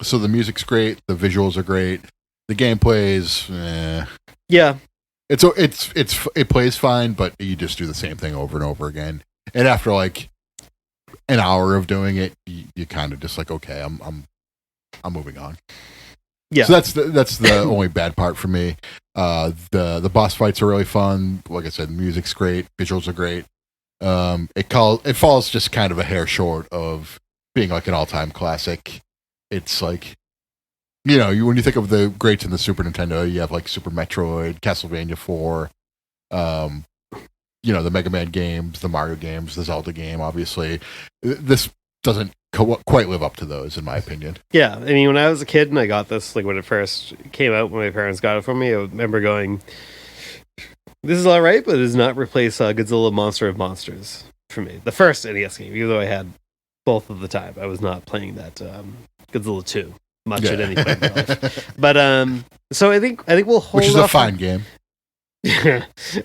the music's great, the visuals are great, the gameplay is yeah. It plays fine, but you just do the same thing over and over again. And after like an hour of doing it, you kind of just like, okay, I'm moving on. Yeah. So that's the only bad part for me. The boss fights are really fun. Like I said, the music's great, visuals are great. It falls just kind of a hair short of being like an all-time classic. It's like, you know, when you think of the greats in the Super Nintendo, you have like Super Metroid, Castlevania 4, you know, the Mega Man games, the Mario games, the Zelda game, obviously. This doesn't quite live up to those, in my opinion. Yeah, I mean, when I was a kid and I got this, like when it first came out, when my parents got it for me, I remember going, this is all right, but it does not replace Godzilla Monster of Monsters for me. The first NES game, even though I had both of the time, I was not playing that Godzilla 2 much at any point in my life. But so I think we'll hold off. Which is a fine game.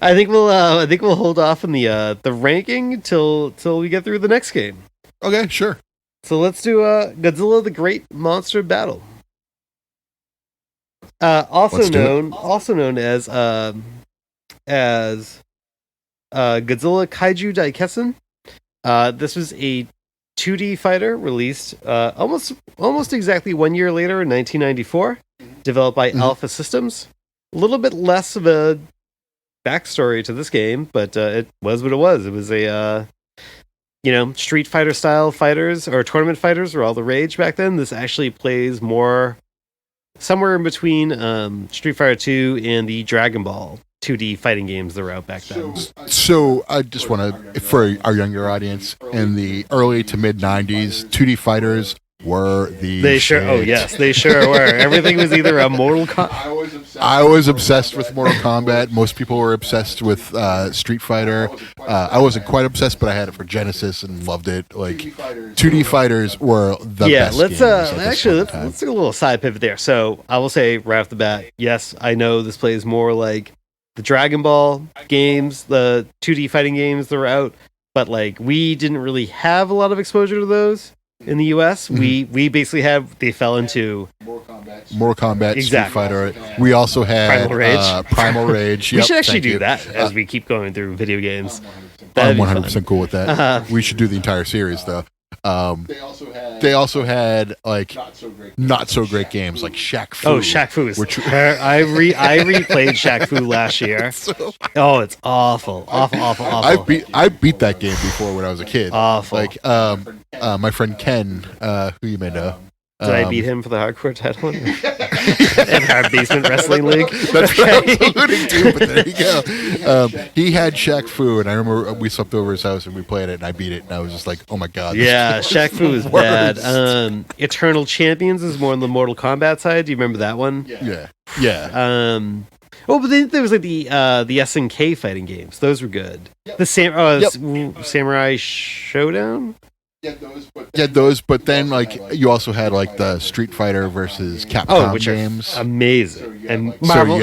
I think we'll hold off on the ranking till we get through the next game. Okay, sure. So let's do Godzilla the Great Monster Battle. Also known as Godzilla Kaijuu Daikessen. This was a 2D fighter released almost exactly 1 year later in 1994, developed by Alpha Systems. A little bit less of a backstory to this game, but it was what it was. It was a Street Fighter style fighters or tournament fighters were all the rage back then. This actually plays more somewhere in between Street Fighter 2 and the Dragon Ball 2D fighting games that were out back then. So I just want to, for our younger audience, in the early to mid 90s, 2D fighters were they sure were. Everything was either a Mortal Kombat. I was obsessed with Mortal Kombat. Most people were obsessed with Street Fighter. I wasn't quite obsessed, but I had it for Genesis and loved it. Like 2D fighters were the best. Let's take a little side pivot there. So I will say right off the bat, yes, I know this plays more like the Dragon Ball games, the 2D fighting games that were out, but like we didn't really have a lot of exposure to those. In the U.S., we basically they fell into Mortal Kombat, exactly. Street Fighter. We also had Primal Rage. We should actually do that as we keep going through video games. I'm 100% cool with that. We should do the entire series, though. They also had like not so great games like Shaq Fu. Oh, Shaq Fu is I replayed Shaq Fu last year. It's awful. I beat that game before when I was a kid. Awful. Like my friend Ken, who you may know. Did I beat him for the hardcore title in our basement wrestling league? That's what I was alluding to, but there you go. He had Shaq Fu, and I remember we slept over his house and we played it, and I beat it, and I was just like, oh my god. Yeah, Shaq Fu is bad. Eternal Champions is more on the Mortal Kombat side. Do you remember that one? Yeah. But then there was like the SNK fighting games. Those were good. The Samurai Showdown? Get those, but then like you also had like the Street Fighter versus Capcom games, amazing, and Marvel.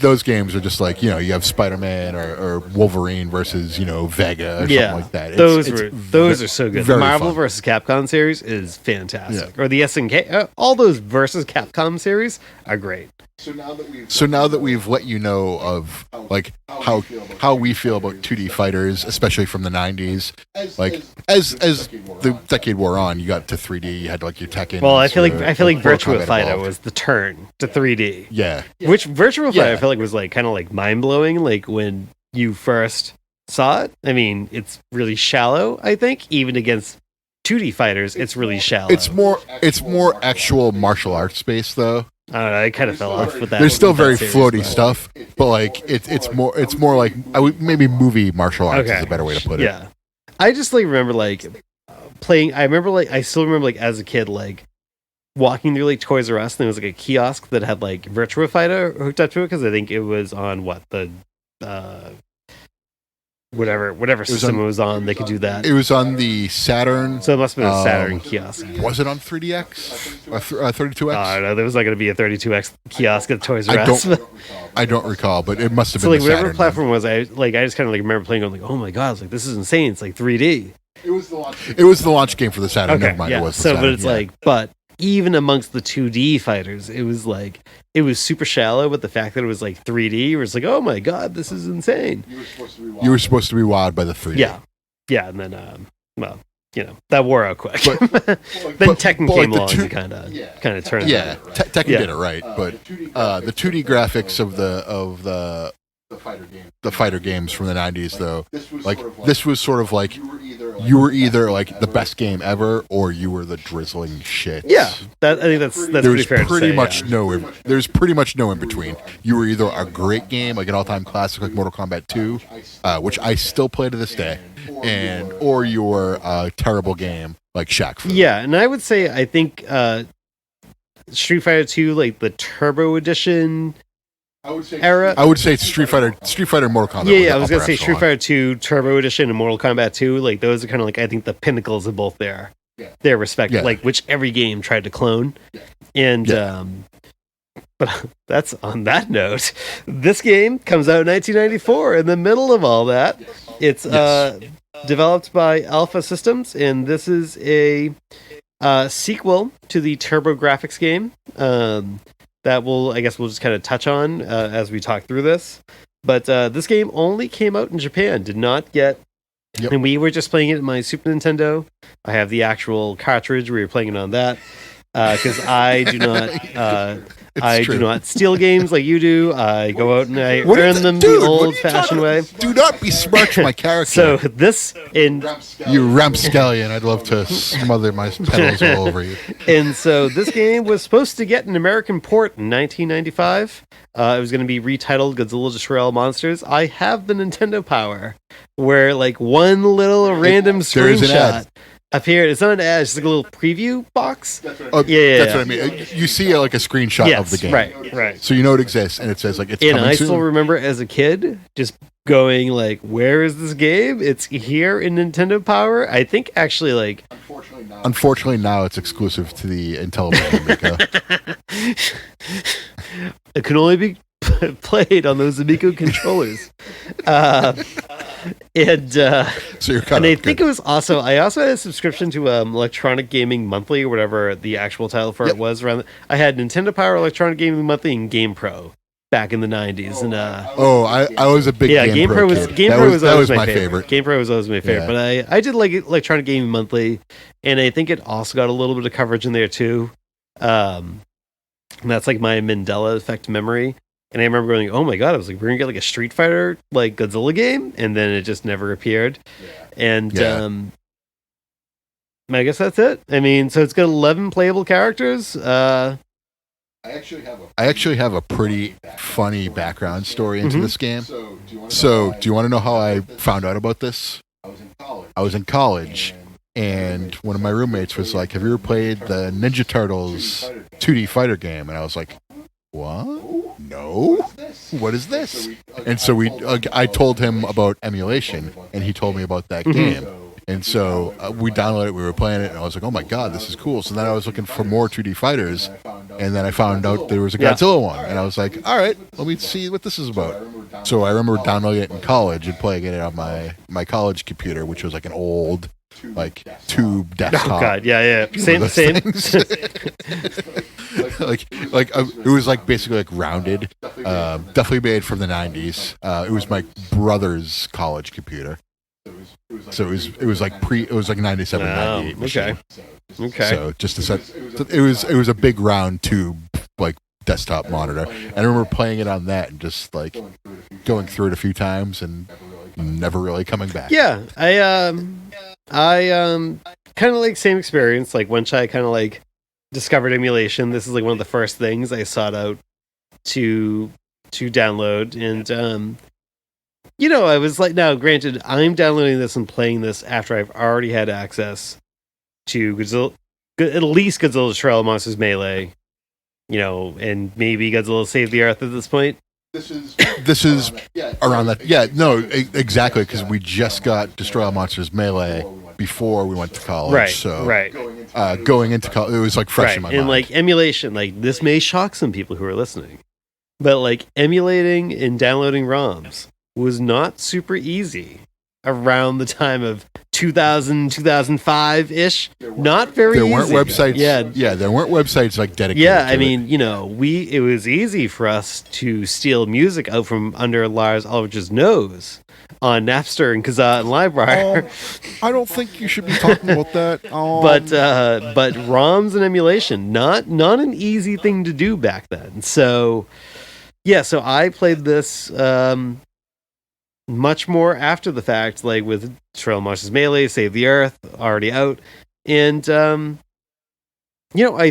Those games are just like you have Spider-Man or Wolverine versus Vega or something like that. Those are so good. The Marvel fun. versus Capcom series is fantastic, or the SNK. All those versus Capcom series are great. So now that we've let you know of like how we feel about 2D fighters, especially from the 90s, like as the decade wore on, you got to 3D. You had like your Tekken. Well, I feel like Virtua Fighter was the turn to 3D. Yeah, which Virtua Fighter I feel like was like kind of like mind blowing. Like when you first saw it, I mean, it's really shallow. I think even against 2D fighters, it's really shallow. It's more actual martial arts based though. I don't know. I kind of fell off with that. There's still very floaty stuff, but like it's more like maybe movie martial arts is a better way to put it. Yeah, I just like remember like playing. I still remember like as a kid like walking through like Toys R Us and there was like a kiosk that had like Virtua Fighter hooked up to it because I think it was on whatever system it was on, they could do that. It was on the Saturn. So it must have been a Saturn kiosk. Was it on 3DX? 32X? I don't know. There was not going to be a 32X kiosk at Toys R Us. I don't recall, but it must have been like the whatever Saturn platform was, I just kind of like remember playing, going like, oh my god, it's like this is insane. It's like 3D. It was the launch game for the Saturn. Okay, Never mind, it was the Saturn. But it's like, but even amongst the 2D fighters, it was super shallow, but the fact that it was like 3D, where it's like, oh my god, this is insane. You were supposed to be wowed by the 3D. Yeah, and then that wore out quick. Then Tekken came along and kind of turned. Yeah, Tekken did it right, but the 2D graphics of the fighter games from the 90s though, this was sort of like you were either like the best game ever or you were the drizzling shit. Yeah, I think that's pretty fair to say. There's pretty much no in between. You were either a great game, like an all-time classic like Mortal Kombat 2, which I still play to this day, or you were a terrible game like Shaq Fu. Yeah, and I would say I think Street Fighter 2, like the Turbo Edition era. I would say Street Fighter and Mortal Kombat. Yeah, I was gonna say Street Fighter 2 Turbo Edition and Mortal Kombat 2. Like those are kind of like I think the pinnacles of both their respective, like which every game tried to clone. And but that's on that note. This game comes out in 1994. In the middle of all that, it's developed by Alpha Systems, and this is a sequel to the TurboGrafx game. That we'll just kind of touch on as we talk through this. But this game only came out in Japan, did not get. Yep. And we were just playing it in my Super Nintendo. I have the actual cartridge. We were playing it on that because I do not. I do not steal games like you do. I go out and I earn them the old-fashioned way. Do not besmirch my character. So this in You ramscallion, I'd love to smother my pedals all over you. And so this game was supposed to get an American port in 1995. It was going to be retitled Godzilla Destroy All Monsters. I have the Nintendo Power, where like one little random there's an ad. screenshot appeared. It's not an ad; it's just like a little preview box. Oh, Yeah. that's what I mean. You see like a screenshot Yes, of the game, right. So you know it exists, and it says like it's And coming I soon. still remember as a kid just going like, "Where is this game? It's here in Nintendo Power." I think actually like Unfortunately, now it's exclusive to the Intellivision Amico. it can only be played on those Amico controllers. And So you're kind I of think it was also I also had a subscription to Electronic Gaming Monthly or whatever the actual title for it was around. I had Nintendo Power, Electronic Gaming Monthly, and Game Pro back in the 90s. And I was a big Game Pro was kid. Game That Pro was always my my favorite. Game Pro was always my favorite, Yeah. but I did like Electronic Gaming Monthly, and I think it also got a little bit of coverage in there too. And that's like my Mandela effect memory. And I remember going, "Oh my god!" I was like, "We're gonna get like a Street Fighter like Godzilla game," and then it just never appeared. And Yeah. I guess that's it. I mean, so it's got 11 playable characters. I actually have a pretty funny background story into Mhm. this game. So, do you want to know how I found out about this? I was in college, and one of my roommates was like, "Have you ever played the Ninja Turtles 2D fighter game?" And I was like, "What? No. What is this?" And so I told him about emulation, and he told me about that game. And so we downloaded it, we were playing it, and I was like, "Oh my god, this is cool." So then I was looking for more 2D fighters, and then I found out there was a Godzilla one, and I was like, "All right, let me see what this is about." So I remember downloading it in college and playing it on my college computer, which was like an old like tube desktop. Oh god, yeah. Same. Those things. It was like basically like rounded, definitely made from the 90s. It was my brother's college computer, so it was like 97, 98 machine. Okay. So just to set, it was a big round tube like desktop monitor. And I remember playing it on that and just like going through it a few times and never really coming back. Yeah, I kind of like same experience. Like once I kind of like discovered emulation, this is like one of the first things I sought out to download. And I was like, now granted, I'm downloading this and playing this after I've already had access to Godzilla, at least Godzilla Destroy All Monsters Melee, and maybe Godzilla Save the Earth at this point. This is around that. Yeah, no, exactly, because we just got Destroy All Monsters Melee before we went to college. Right, so right. Going into college, it was like fresh in my mind. And like emulation, like this may shock some people who are listening, but like emulating and downloading ROMs was not super easy around the time of 2000, 2005-ish. Not very easy. There weren't websites. Yeah, there weren't websites like dedicated. Yeah, to I mean, it was easy for us to steal music out from under Lars Ulrich's nose on Napster and Kazaa and LimeWire. I don't think you should be talking about that. But ROMs and emulation, not an easy thing to do back then. So so I played this much more after the fact, like with Destroy All Monsters Melee, Save the Earth, already out. And I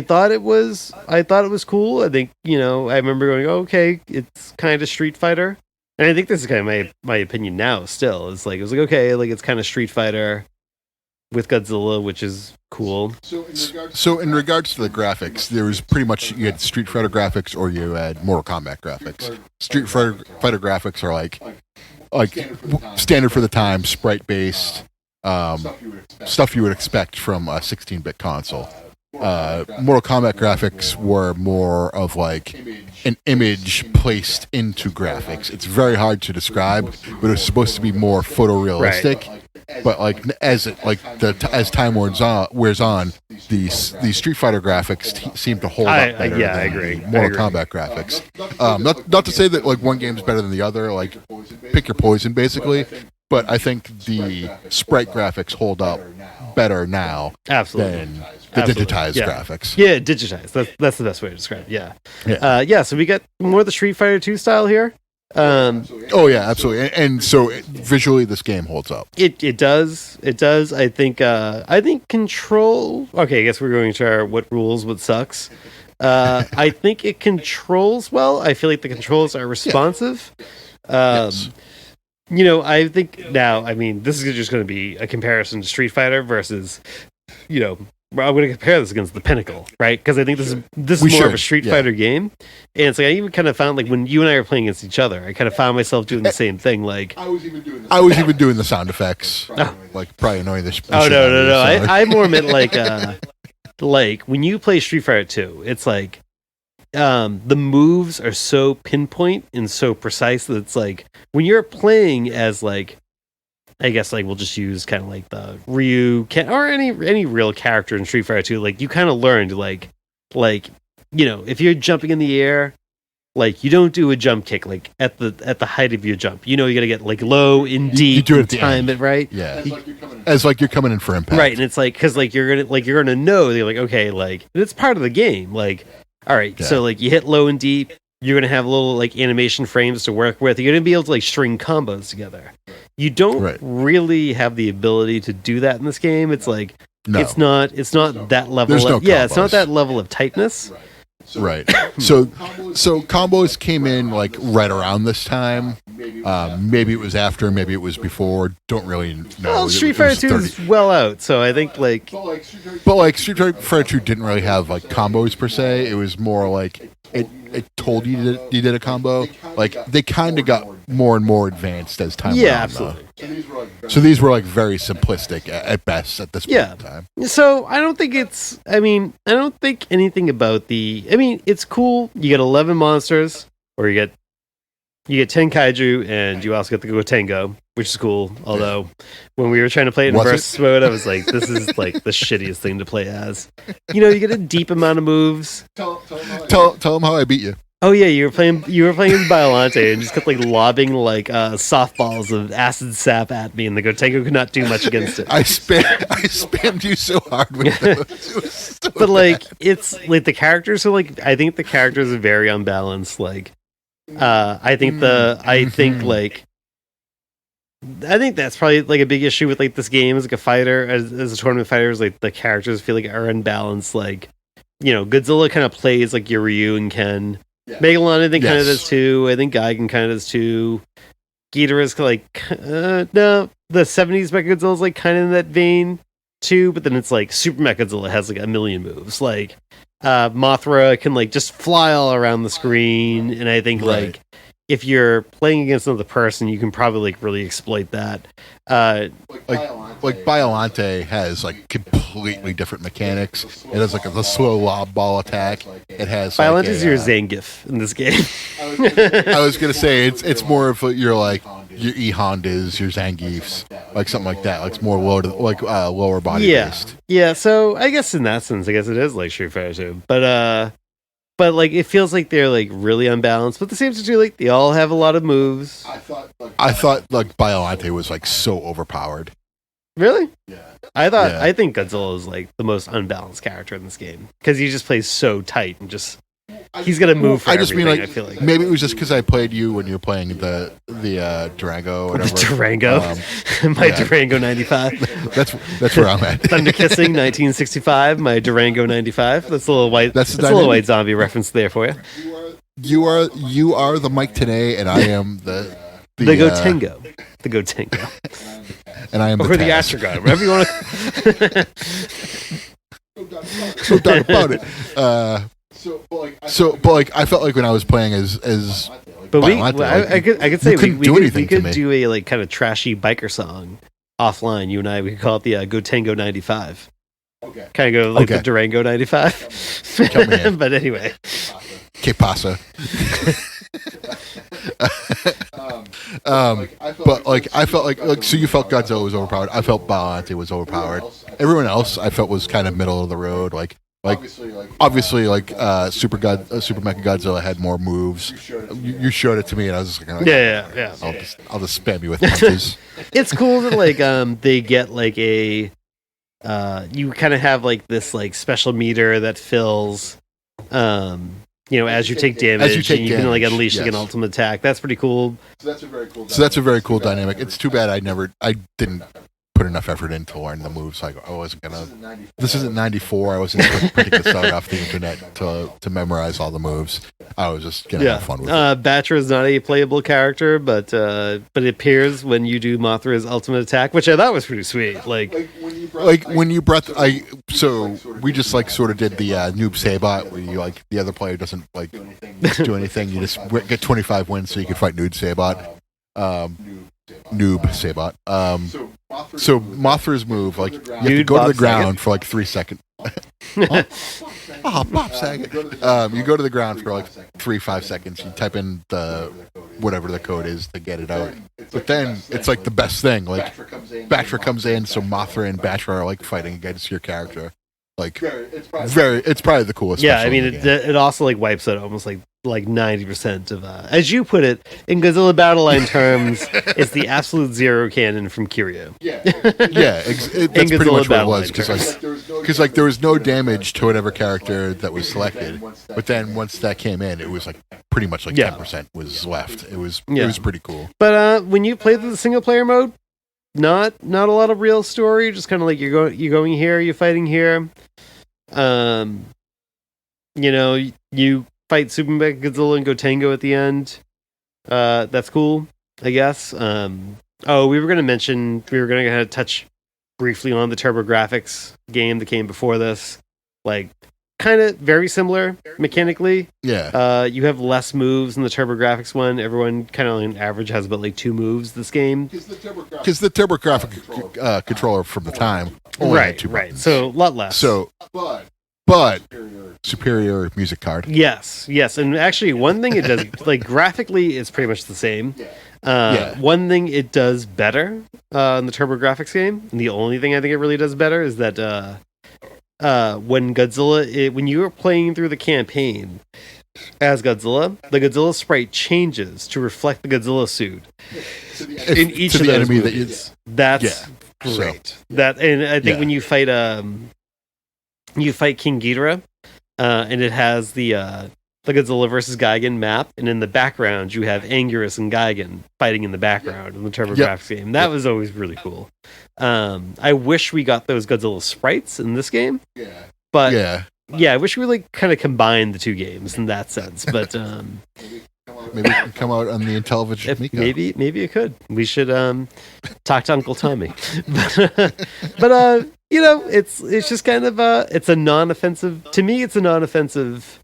thought it was cool. I think, I remember going, okay, it's kind of Street Fighter. And I think this is kind of my opinion now still. It was like, okay, like it's kind of Street Fighter with Godzilla, which is cool. So in regards to the graphics, there was pretty much, you had Street Fighter graphics or you had Mortal Kombat graphics. Street Fighter graphics are like standard for the time, sprite based, stuff you would expect from a 16-bit console. Mortal Kombat graphics were more of like an image placed into graphics. It's very hard to describe, but it's supposed to be more photorealistic. Right. But like as time wears on, these Street Fighter graphics seem to hold up better than I agree. the Mortal Kombat graphics. Not to say that like one game's better than the other. Like pick your poison, basically. But I think the sprite graphics hold up better now Absolutely. than the digitized graphics. Yeah, digitized. That's the best way to describe it. Yeah. So we got more of the Street Fighter 2 style here. Oh yeah, absolutely. And so visually, this game holds up. It does. I think Control. Okay, I guess we're going to our what rules, what sucks. I think it controls well. I feel like the controls are responsive. Yes. I think now, I mean, this is just going to be a comparison to Street Fighter versus, I'm going to compare this against the Pinnacle, right? Because I think this is more of a Street Fighter game. And it's like, I even kind of found, like, when you and I were playing against each other, I kind of found myself doing the same thing. Like, I was even doing the sound effects. Like, probably annoying the shit no. out of me, I more meant, like, when you play Street Fighter 2, it's like, the moves are so pinpoint and so precise that it's like when you're playing as like, I guess like we'll just use kind of like the Ryu or any real character in Street Fighter 2, like you kind of learned like if you're jumping in the air, like you don't do a jump kick like at the height of your jump. You gotta get like low and deep. You do it at the time end. It right. Yeah, as like you're coming in for impact. Right, and it's like because like you're gonna know you're like okay like and it's part of the game like. All right, so like you hit low and deep, you're gonna have little like animation frames to work with. You're gonna be able to like string combos together. You don't really have the ability to do that in this game. It's like it's not that level. There's no combos. It's not that level of tightness. Right. So combos came in like right around this time. Maybe it was after, maybe it was before. Don't really know. Well, Street Fighter 2 is well out, so I think like. But like Street Fighter 2 didn't really have like combos per se. It was more like it told you did a combo. Like they kind of got more and more advanced as time went on. Absolutely. So these were like very simplistic at best at this point in time. So I don't think anything about it's cool. You get 11 monsters, or you get 10 kaiju, and you also get the Gotengo, which is cool. Although when we were trying to play it in versus mode, I was like, this is like the shittiest thing to play as. You get a deep amount of moves. Tell them how I beat you. Oh yeah, you were playing Biolante and just kept like lobbing like softballs of acid sap at me, and the Gotengo could not do much against it. I spammed you so hard with those. But like it's like the characters are like I think the characters are very unbalanced. Like I think that's probably like a big issue with like this game as like a fighter as a tournament fighter is like the characters feel like are unbalanced. Like Godzilla kind of plays like your Ryu and Ken. Megalon I think kind of does too. I think Gigan kind of does too. Ghidorah's like no, the 70s Mechagodzilla's like kind of in that vein too, but then it's like Super Mechagodzilla has like a million moves. Like Mothra can like just fly all around the screen, and I think like if you're playing against another person, you can probably like really exploit that. Like Biolante has like completely different mechanics. It has like the slow lob ball attack. It has Biolante's your Zangief in this game. I was gonna say it's more of your E Hondas, your Zangiefs, like something like that. Like it's more lower body based. Yeah. So I guess in that sense, I guess it is like Street Fighter 2, but like it feels like they're like really unbalanced. But the same to do like they all have a lot of moves. I thought like Biolante was like so overpowered. Really? Yeah. I think Godzilla is like the most unbalanced character in this game because he just plays so tight and just he's gonna move for everything. I feel like maybe it was just because I played you when you were playing the Durango or whatever. The Durango, Durango 95. That's where I'm at. Thunder Kissing 1965. My Durango 95. That's a little white. That's a little white zombie reference there for you. You are the Mike Tenay, and I am the Gotengo. The Gotengo. And I am the Astrogon, whatever you want to. No doubt about it. But I felt like when I was playing as but I could say we could do a like kind of trashy biker song offline. You and I, we could call it the Gotengo 95. Okay. Kind of go like the Durango 95. But anyway. Que pasa? But like I felt like so you felt Godzilla was overpowered. I felt Biollante was overpowered. Everyone else I felt was kind of middle of the road. Like obviously Super Mecha Godzilla had more moves. You showed it to me, and I was just like, Yeah. I'll just spam you with punches. It's cool that like they get like a you kind of have like this like special meter that fills as you take damage, and you can like unleash like an ultimate attack. That's pretty cool. So that's a very cool dynamic. It's too bad I didn't put enough effort in to learn the moves. Like I wasn't gonna. This isn't '94. I wasn't printing this out off the internet to memorize all the moves. I was just gonna have fun with it. Batra is not a playable character, but it appears when you do Mothra's ultimate attack, which I thought was pretty sweet. Like when you brought so we just like sort of did the noob sabot where you like the other player doesn't like do anything. You just get 25 wins so you can fight noob sabot. Noob sabot. So Mothra's move, like you have to go to the ground for like 3 seconds. Bob Saget. You go to the ground for like 3-5 seconds. You type in the whatever the code is to get it out. But then it's like the best thing. Like Batra comes in, so Mothra and Batra are like fighting against your character. Like it's probably the coolest. Yeah, I mean it also like wipes out almost like 90% of as you put it in Godzilla Battle Line terms, it's the absolute zero cannon from Kiryu. That's pretty much what it was because like there was no damage to whatever character that was selected, but then once that came in, it was like pretty much like 10% was left. It was pretty cool. But when you play the single player mode, not a lot of real story, just kind of like you're going here, you're fighting here. You fight Super Mega Godzilla and Gotengo at the end. That's cool, I guess. We were going to touch briefly on the TurboGrafx game that came before this. Like, kind of very similar mechanically. Yeah. You have less moves in the TurboGrafx one. Everyone kind of on average has about like 2 moves this game. Because the TurboGrafx controller from the time only had 2 buttons. So a lot less. So, but superior music card. Yes, and actually one thing it does, like graphically, it's pretty much the same. One thing it does better in the TurboGrafx game, and the only thing I think it really does better is that when you are playing through the campaign as Godzilla, the Godzilla sprite changes to reflect the Godzilla suit in each of those movies. That's great. And I think when you fight King Ghidorah, and it has the Godzilla versus Gigan map, and in the background you have Anguirus and Gigan fighting in the background in the TurboGrafx game. That was always really cool. I wish we got those Godzilla sprites in this game. But I wish we like kind of combined the 2 games in that sense. But maybe it can come out on the Intellivision Miko. Maybe it could. We should talk to Uncle Tommy. but it's just kind of it's a non-offensive. To me, it's a non-offensive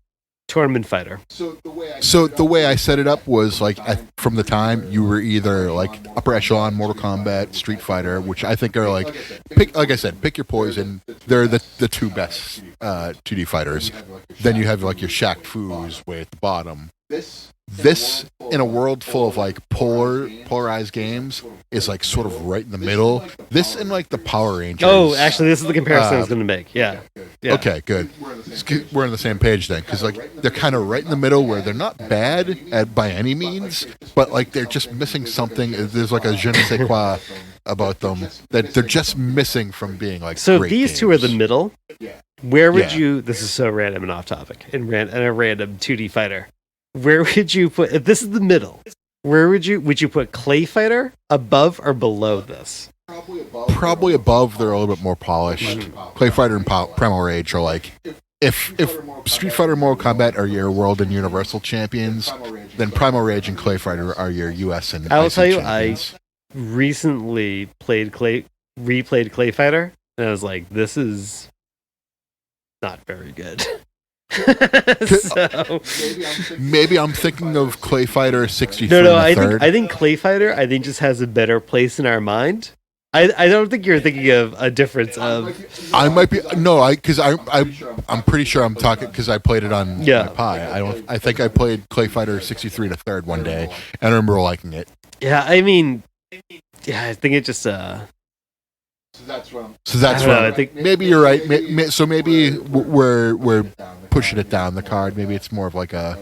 tournament fighter. So the way I set it up was like from the time you were either like upper echelon Mortal Kombat, Street Fighter, which I think are like pick your poison. They're the 2 best 2D fighters. Then you have like your Shaq Fu's way at the bottom. This in a world full of like polarized games is like sort of right in the middle. This and like the Power Rangers. Oh, actually, this is the comparison I was going to make. Yeah. Okay, good. We're on the same page then, because like they're kind of right in the middle where they're not bad by any means, but like they're just missing something. There's like a je ne sais quoi about them that they're just missing from being like. So great these games. 2 are the middle. Where would you? This is so random and off topic, and a random 2D fighter. Where would you put, if this is the middle, where would you put Clay Fighter above or below this? Probably above. They're a little bit more polished. Clay Fighter and Primal Rage are like, if Street Fighter and Mortal Kombat are your world and universal champions, then Primal Rage and Clay Fighter are your US and I will IC tell you, champions. I recently replayed Clay Fighter, and I was like, this is not very good. So maybe I'm thinking of Clay Fighter 63. No, I think Clay Fighter just has a better place in our mind. I don't think you're thinking of a difference of. I might be because I'm pretty sure I'm talking because I played it on my Pi. I think I played Clay Fighter 63 to third one day, and I remember liking it. Yeah, I mean, I think it just. So that's I think maybe you're right. So maybe we're pushing it down the card. Maybe it's more of like an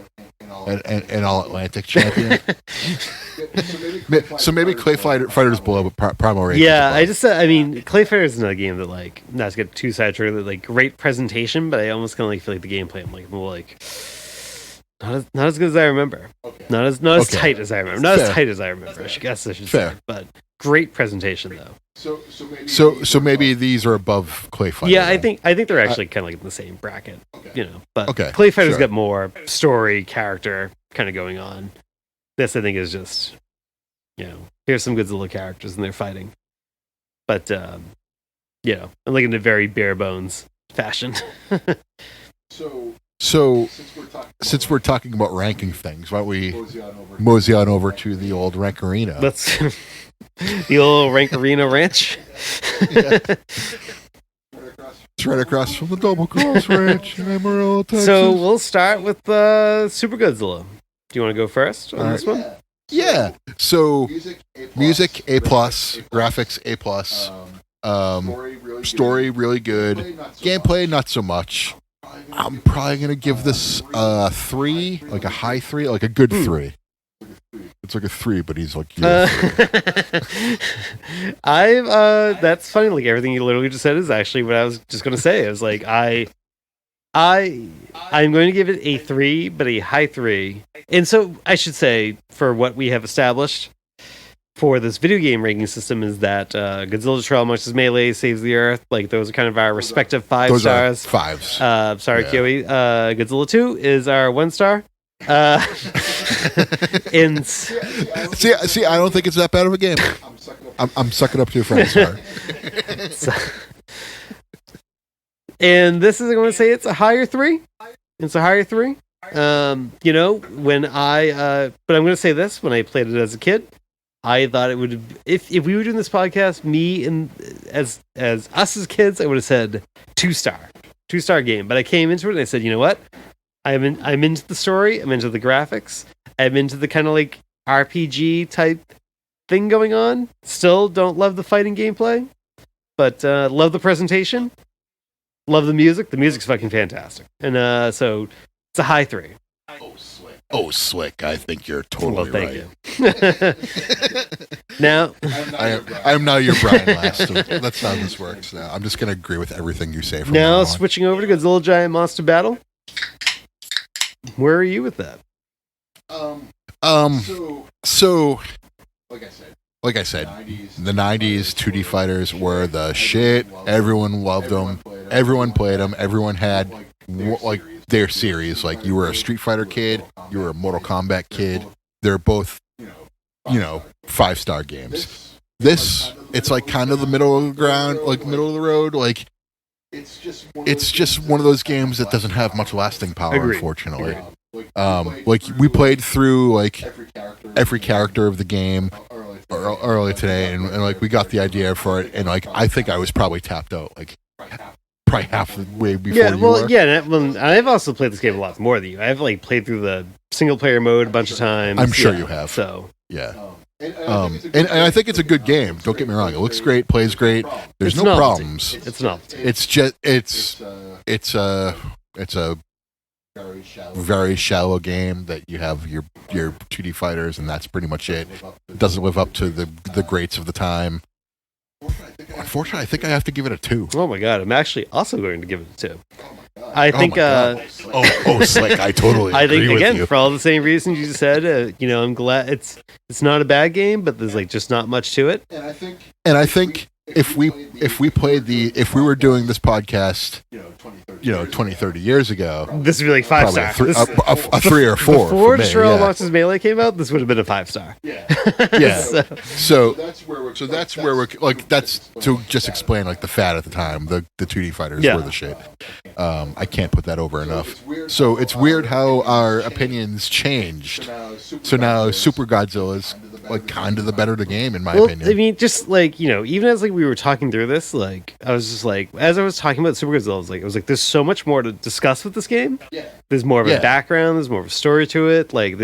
all Atlantic champion. So maybe Clay Fighter's below, but Primal Rage. Yeah, I mean, Clay Fighter is another game that, like, not to get too sidetracked, like great presentation, but I almost kind of like feel like the gameplay. I'm like, well, like, not as good as I remember. Okay. Not as tight as I remember. Not as tight as I remember. I should say, but great presentation though. So maybe these are above Clay Fighter. Yeah, I think they're actually kind of like in the same bracket. Okay. But okay, Clay Fighter's got more story, character kind of going on. This I think is just, here's some Godzilla characters and they're fighting. But I'm like in a very bare bones fashion. So since we're talking about ranking things, why don't we mosey on over to the old Rank Arena? Let's the old Rank Arena Ranch. It's right across from the Double Cross Ranch in Amarillo, Texas. So we'll start with Super Godzilla. Do you want to go first on this one? Yeah. So music A+, graphics A+, story really good, gameplay not so much. I'm probably gonna give this a 3, like a high 3, like a good 3. It's like a 3, but he's like, that's funny. Like everything you literally just said is actually what I was just gonna say. I was like, I'm going to give it a 3, but a high 3. And so I should say, for what we have established for this video game ranking system, is that Godzilla Trail Monsters Melee Saves the Earth. Like those are kind of our respective 5 those stars. Are 5s. Sorry, Kiwi. Godzilla 2 is our 1 star. And see, I don't think it's that bad of a game. I'm sucking up to your friends. Sorry. And this is, I'm going to say it's a higher 3. It's a higher 3. But I'm going to say this: when I played it as a kid, I thought it would, if we were doing this podcast, me and as us as kids, I would have said 2-star game. But I came into it and I said, you know what? I'm into the story. I'm into the graphics. I'm into the kind of like RPG type thing going on. Still don't love the fighting gameplay, but love the presentation. Love the music. The music's fucking fantastic. And so it's a high 3. Oh, slick. I think you're totally thank right. You. Now, I'm now your Brian Last. That's how this works now. I'm just going to agree with everything you say from now on. Switching over to Godzilla Giant Monster Battle. Where are you with that? So like I said, the 90s 2D fighters were the shit. Everyone loved them. Everyone played them. Everyone had like their series. Like you were a Street Fighter kid, you were a Mortal Kombat kid. They're both, 5-star games. This, it's like kind of the middle of the ground, like middle of the road. Like it's just one of those games that doesn't have much lasting power, unfortunately. Like we played through like every character of the game early today, and like we got the idea for it, and like I think I was probably tapped out like probably half the way before you were. And I've also played this game a lot more than you. I've like played through the single player mode a bunch of times. I'm sure you have. So yeah. And I think it's a good game. Don't get me wrong. It looks great, plays great. There's no problems. It's novelty. It's just it's a very shallow game that you have your 2D fighters, and that's pretty much it. It doesn't live up to the greats of the time. Unfortunately, I think I have to give it a 2. Oh my god, I'm actually also going to give it a 2. I think slick. I totally agree with you. For all the same reasons you said, I'm glad it's not a bad game, but there's like just not much to it. And I think if we were doing this podcast 20, 30 years ago, this would be like 5-star. A 3 or 4. Before Trail Monsters Melee came out, this would have been a 5-star. Yeah. So that's where we're like, that's to just explain like the fad at the time. The 2D fighters were the shit. I can't put that over enough. So it's weird how our opinions changed. So now Super Godzilla's like kind of the better the game, in my Well, opinion. I mean, just like, even as like we were talking through this, like I was just like, as I was talking about Super Godzilla, I was like, there's so much more to discuss with this game. There's more of a background, there's more of a story to it. Like,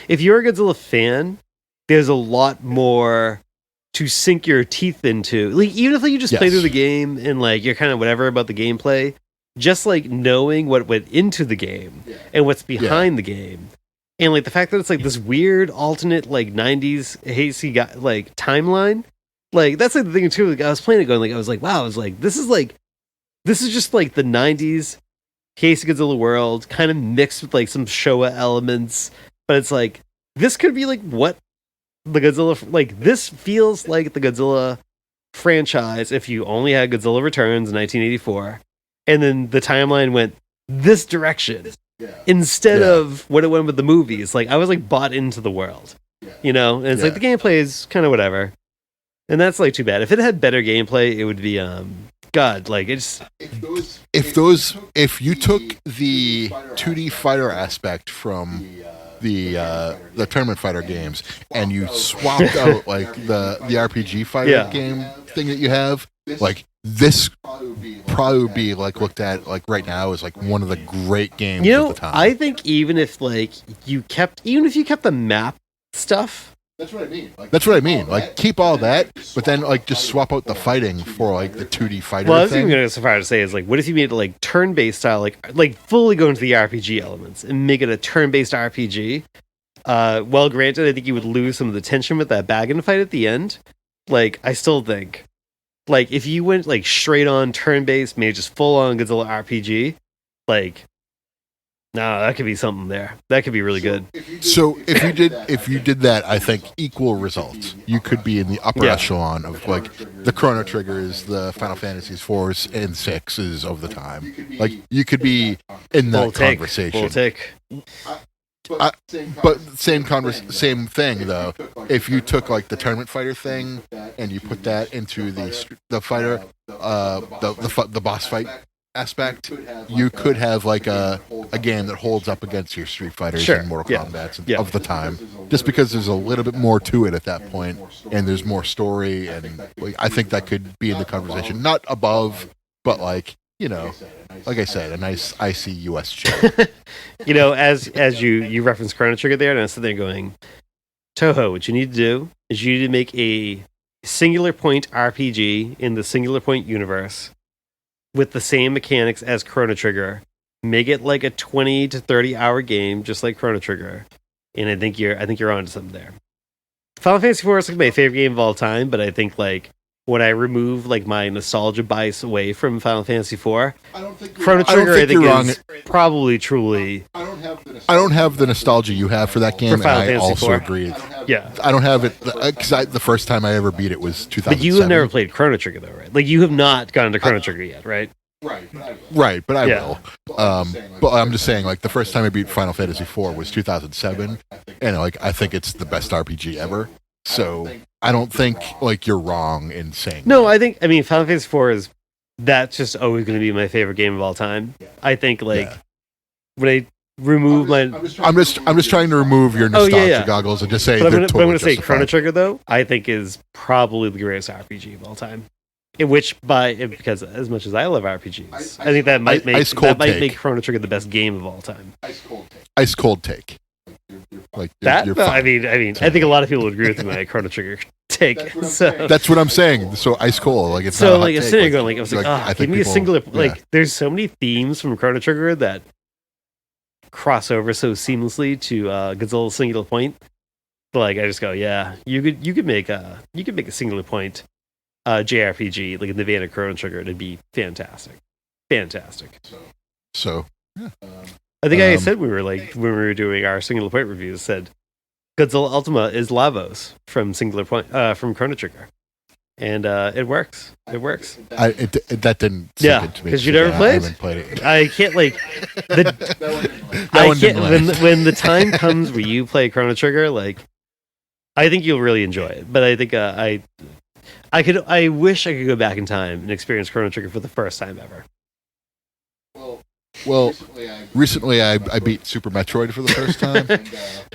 if you're a Godzilla fan, there's a lot more to sink your teeth into. Like, even if like, you just play through the game and like you're kind of whatever about the gameplay, just like knowing what went into the game and what's behind the game. And like the fact that it's like this weird alternate like 90s hazy like timeline, like that's like the thing too. Like I was playing it going like I was like, wow, I was like, this is just like the 90s hazy Godzilla world kind of mixed with like some Showa elements, but it's like this could be like what the Godzilla, like this feels like the Godzilla franchise if you only had Godzilla Returns in 1984 and then the timeline went this direction. Instead of what it went with the movies. Like I was like bought into the world, and it's like the gameplay is kind of whatever, and that's like too bad. If it had better gameplay, it would be god, like it's if you took the 2D fighter aspect from the tournament fighter games and you swapped out like the RPG fighter game thing that you have, like this probably would be like looked at like right now as like one of the great games of the time. I think even if you kept the map stuff. That's what I mean. Like keep all that, but then like just swap out the fighting for like the 2D fighter. Well, I was even going to go so far to say is like, what if you made it like turn-based style, like fully go into the RPG elements and make it a turn-based RPG? Well, granted, I think you would lose some of the tension with that Bagan fight at the end. Like, I still think, like, if you went like straight on turn-based, made just full-on Godzilla RPG, like, that could be something there. That could be really good. So if you did that, I think equal results. You could be in the upper echelon of like the Chrono Triggers, the Final Fantasies 4s and 6s of the time. Like you could be in that conversation. Full take. But same thing though. If you took like the tournament fighter thing and you put that into the fighter, the boss fight aspect, you could have like a game that holds up against your Street Fighters and Mortal Kombats of the time, just because there's a little bit more to it at that point, and there's more story, and like, I think that could be in the conversation, not above, but like like I said, a nice icy US chip. As you referenced Chrono Trigger there, and I was sitting there going, Toho, what you need to do is you need to make a singular point RPG in the singular point universe with the same mechanics as Chrono Trigger. Make it like a 20 to 30 hour game, just like Chrono Trigger. And I think you're onto something there. Final Fantasy IV is like my favorite game of all time, but I think like when I remove like my nostalgia bias away from Final Fantasy IV, Chrono Trigger I think is probably truly. I don't have the nostalgia you have for that game, and I also agree. Yeah, I don't have it because the first time I ever beat it was 2007. But you have never played Chrono Trigger though, right? Like you have not gone into Chrono Trigger yet, right? Right, but I will. But I'm just saying, like the first time I beat Final Fantasy IV was 2007, and like I think it's the best RPG ever. So I don't think like you're wrong in saying. No, that. I mean Final Fantasy IV that's just always going to be my favorite game of all time. I think like when I remove I'm just trying to remove your nostalgia goggles and just say. But I'm going to say Chrono Trigger though. I think is probably the greatest RPG of all time. Because as much as I love RPGs, I think that might make Chrono Trigger the best game of all time. Ice cold take. Like that? I mean, I think a lot of people would agree with my Chrono Trigger take. So that's what I'm saying. So ice cold, like it's so not like I'm sitting there going I was like, give me people, a singular. Like there's so many themes from Chrono Trigger that cross over so seamlessly to Godzilla's Singular Point. But like I just go, you could make a singular point JRPG like in the vein of Chrono Trigger. It'd be fantastic. So I think I said when we were doing our Singular Point reviews, said Godzilla Ultima is Lavos from Singular Point from Chrono Trigger, and it works. It works. That didn't. Because you never played. I haven't played it. I can't like when the time comes where you play Chrono Trigger, like I think you'll really enjoy it. But I think I wish I could go back in time and experience Chrono Trigger for the first time ever. Well, recently I beat Super Metroid for the first time,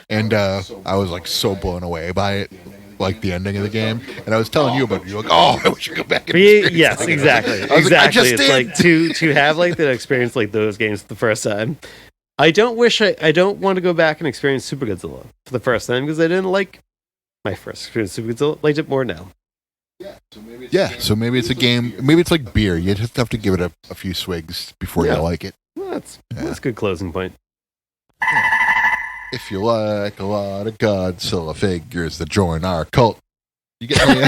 and I was like so blown away by it, like the ending of the game. And I was telling you about it. You're like, "Oh, I wish I could go back and experience Yes, that." exactly. I was like, I just It's did. like to have like the experience like those games the first time. I don't want to go back and experience Super Godzilla for the first time because I didn't like my first experience with Super Godzilla. Liked it more now. Yeah, so maybe it's a game. Maybe it's like beer. You just have to give it a few swigs before Yeah. you like it. Well, that's a good closing point. If you like a lot of Godzilla figures, then join our cult. You get me?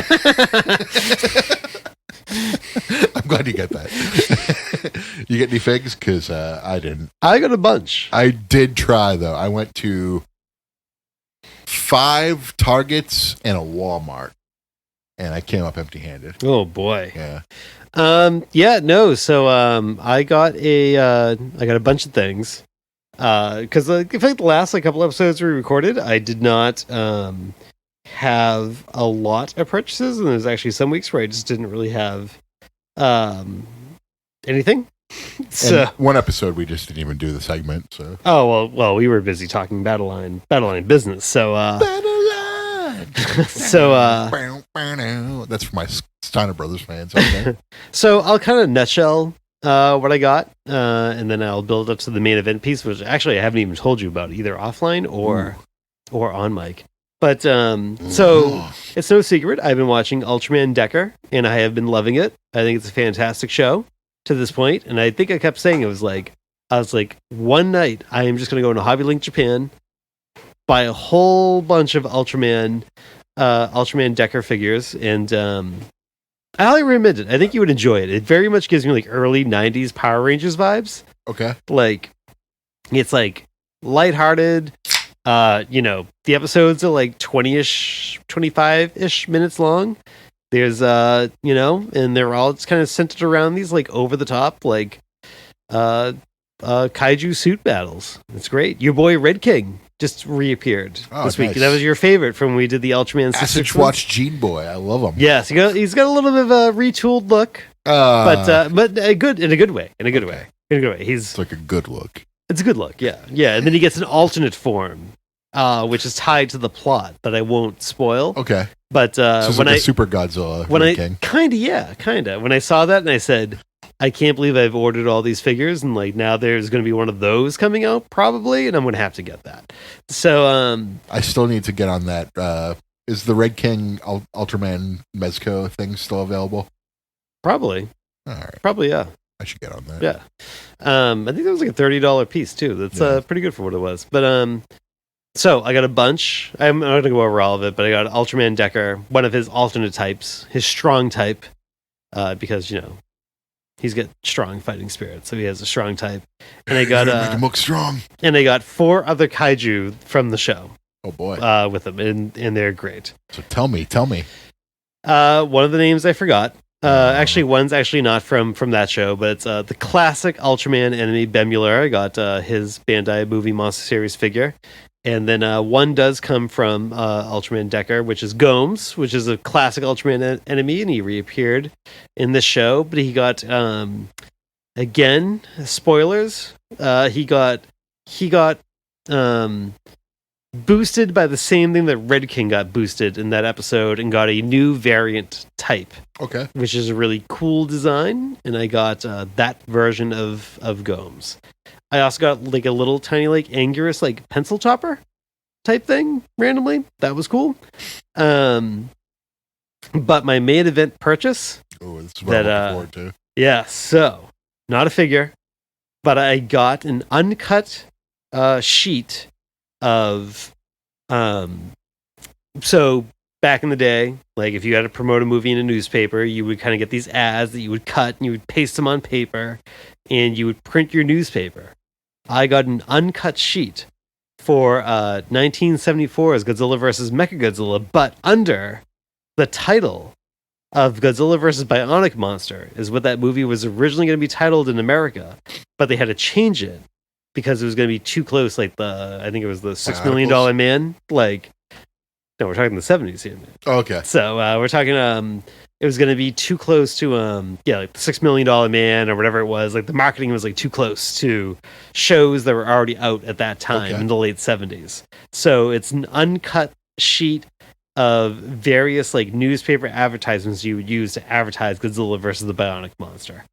I'm glad you get that. You get any figs? Because I didn't. I got a bunch. I did try, though. I went to 5 Targets and a Walmart, and I came up empty-handed. Oh boy. Yeah. Yeah, no. So I got a bunch of things. Because I think the last couple episodes we recorded, I did not have a lot of purchases, and there's actually some weeks where I just didn't really have anything. So And one episode we just didn't even do the segment. So well, we were busy talking Battle Line business. So that's for my Steiner Brothers fans. Okay. so I'll kind of nutshell what I got, and then I'll build up to the main event piece, which actually I haven't even told you about either offline or on mic. But so it's no secret I've been watching Ultraman Decker, and I have been loving it. I think it's a fantastic show to this point, and I think I kept saying I was like, one night I am just going to go into Hobby Link Japan, buy a whole bunch of Ultraman Decker figures, and I highly recommend it. I think you would enjoy it. It very much gives me like early 90s Power Rangers vibes. Okay. Like, it's like lighthearted. The episodes are like 20-ish, 25-ish minutes long. There's, and they're all just kind of centered around these like over the top, like, kaiju suit battles. It's great. Your boy Red King just reappeared this week. Nice. That was your favorite from when we did the Ultraman Acid Watch Gene Boy. I love him. Yes, he's got a little bit of a retooled look, but a good in a good way. He's It's like a good look. it's a good look. Yeah. And then he gets an alternate form, which is tied to the plot that I won't spoil. Okay. But So it's when like I a Super Godzilla when I King. kind of when I saw that and I said, I can't believe I've ordered all these figures, and like now there's going to be one of those coming out probably, and I'm going to have to get that. So I still need to get on that. Is the Red King Ultraman Mezco thing still available? probably All right. yeah. I should get on that. Yeah. I think that was like a $30 piece too. That's pretty good for what it was. But so I got a bunch. I'm not gonna go over all of it, but I got Ultraman Decker, one of his alternate types, his strong type, because he's got strong fighting spirit, so he has a strong type. And I got make him look strong. and I got 4 other kaiju from the show Oh boy. with them, and they're great. So tell me. One of the names I forgot. Actually, one's actually not from that show, but it's the classic Ultraman enemy Bemular. I got his Bandai movie monster series figure. And then one does come from Ultraman Decker, which is Gomes, which is a classic Ultraman enemy, and he reappeared in this show. But he got, again, spoilers, he got boosted by the same thing that Red King got boosted in that episode, and got a new variant type, Okay. which is a really cool design. And I got that version of Gomes. I also got like a little tiny like Anguirus like pencil chopper type thing randomly. That was cool. But my main event purchase, Oh, this is what I'm looking forward to. yeah, so not a figure, but I got an uncut sheet of so back in the day, like if you had to promote a movie in a newspaper, you would kind of get these ads that you would cut and you would paste them on paper and you would print your newspaper. I got an uncut sheet for 1974's Godzilla vs. Mechagodzilla, but under the title of Godzilla vs. Bionic Monster is what that movie was originally going to be titled in America, but they had to change it because it was going to be too close. Like I think it was the $6 million man. Like, no, we're talking the 70s here. Okay. So we're talking it was going to be too close to like the $6 Million Man or whatever it was. Like the marketing was like too close to shows that were already out at that time in the late 70s. So it's an uncut sheet of various like newspaper advertisements you would use to advertise Godzilla versus the Bionic Monster.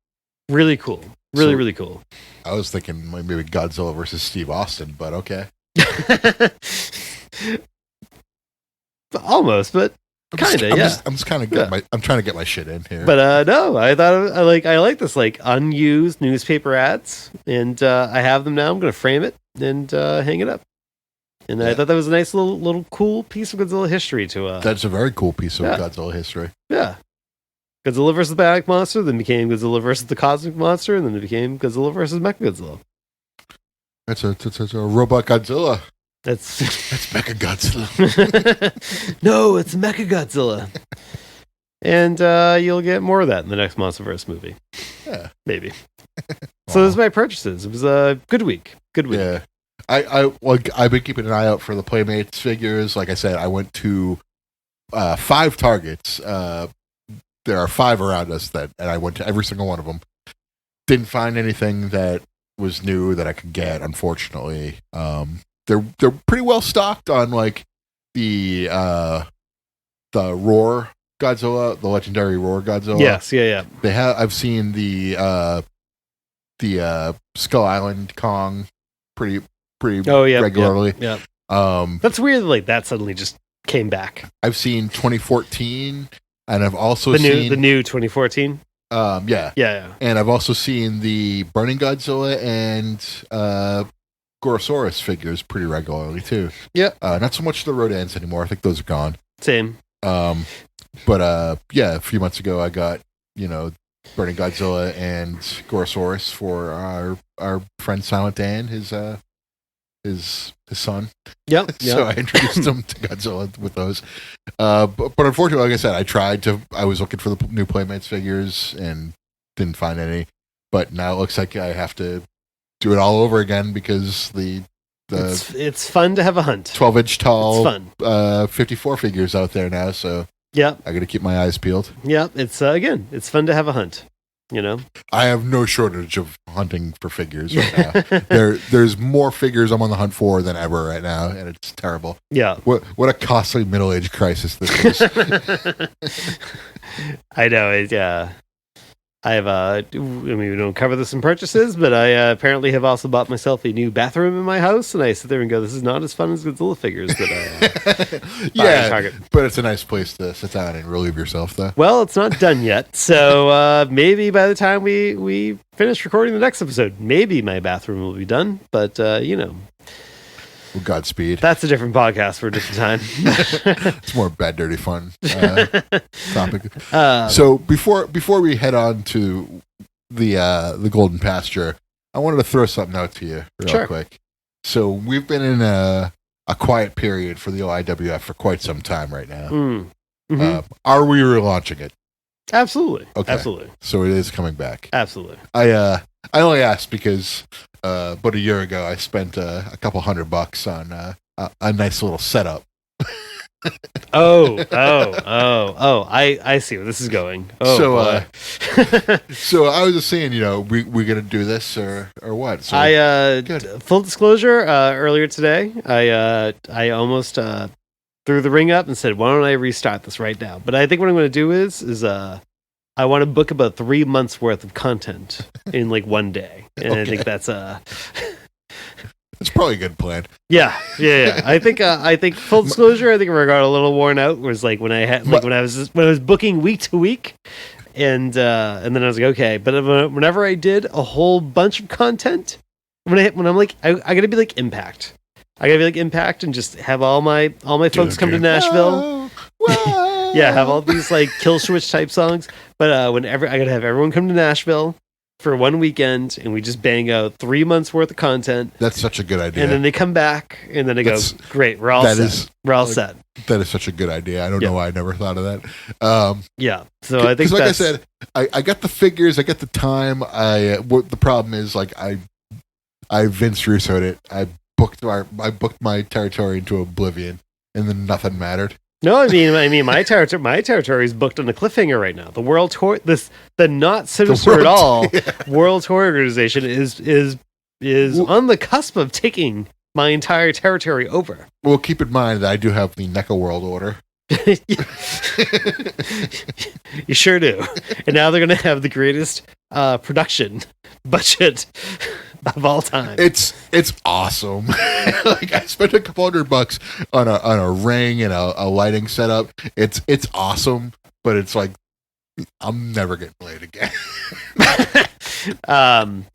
Really cool. Really cool. I was thinking maybe Godzilla versus Steve Austin, but okay. Almost, but kind of, yeah. I'm just kind of I'm trying to get my shit in here. But no, I thought I like this like unused newspaper ads, and I have them now. I'm going to frame it and hang it up. And I thought that was a nice little cool piece of Godzilla history to. That's a very cool piece of Godzilla history. Yeah. Godzilla versus the Bionic Monster, then became Godzilla versus the Cosmic Monster, and then it became Godzilla versus Mechagodzilla. That's a robot Godzilla. That's Mecha Godzilla. No, it's Mechagodzilla. And you'll get more of that in the next Monsterverse movie. Yeah, maybe. So those are my purchases. It was a good week. Good week. Yeah, I've been keeping an eye out for the Playmates figures. Like I said, I went to 5 Targets. There are 5 around us and I went to every single one of them. Didn't find anything that was new that I could get, unfortunately. They're pretty well stocked on like the Roar Godzilla, the legendary Roar Godzilla. Yes, yeah. They have. I've seen the Skull Island Kong pretty regularly. Yeah. That's weird. Like that suddenly just came back. I've seen 2014. And I've also seen the new 2014. Yeah. And I've also seen the Burning Godzilla and Gorosaurus figures pretty regularly too. Yeah. Not so much the Rodans anymore. I think those are gone. Same. But a few months ago I got Burning Godzilla and Gorosaurus for our friend Silent Dan, his son. Yep. So I introduced him to Godzilla with those. But unfortunately, like I said, I was looking for the new Playmates figures and didn't find any. But now it looks like I have to do it all over again because it's fun to have a hunt. 12-inch tall, it's fun. 54 figures out there now. So yeah, I got to keep my eyes peeled. Yeah, it's it's fun to have a hunt. I have no shortage of hunting for figures right now. There's more figures I'm on the hunt for than ever right now, and it's terrible. Yeah. What a costly middle-age crisis this is. I know. I have we don't cover this in purchases, but I apparently have also bought myself a new bathroom in my house, and I sit there and go, this is not as fun as Godzilla figures that I buy at Target. But it's a nice place to sit down and relieve yourself, though. Well, it's not done yet, so maybe by the time we finish recording the next episode, maybe my bathroom will be done, but Well, Godspeed. That's a different podcast for a different time. It's more bad, dirty fun topic. So before we head on to the Golden Pasture, I wanted to throw something out to you real quick. So we've been in a quiet period for the OIWF for quite some time right now. Mm-hmm. Are we relaunching it? Absolutely. Okay. Absolutely. So it is coming back. Absolutely. I only asked because about a year ago I spent a couple $100 on a nice little setup. I see where this is going. So I was just saying, we're gonna do this or what? So full disclosure, earlier today, I almost threw the ring up and said, why don't I restart this right now? But I think what I'm going to do is I want to book about 3 months worth of content in like one day, and I think that's It's probably a good plan. Yeah. I think full disclosure, I think I got a little worn out. Was like when I had when I was booking week to week, and then I was like, okay. But whenever I did a whole bunch of content, when I'm like, I gotta be like Impact. I gotta be like Impact and just have all my folks come to Nashville. Whoa. Yeah, have all these like Kill Switch type songs. But whenever I gotta have everyone come to Nashville for one weekend, and we just bang out 3 months worth of content. That's such a good idea. And then they come back, and then they go, great, we're all set. We're all set. That is such a good idea. I don't know why I never thought of that. Yeah, so I think like I said, I got the figures, I got the time. The problem is like I Vince Russo'd it. I booked my territory into oblivion, and then nothing mattered. No, I mean, my territory is booked on a cliffhanger right now. The world tour, the not sinister at all World Tour Organization is on the cusp of taking my entire territory over. Well, keep in mind that I do have the NECA World Order. You sure do. And now they're going to have the greatest production budget of all time. It's awesome. Like, I spent a couple $100 on a ring and a lighting setup. It's awesome, but it's like I'm never getting played again.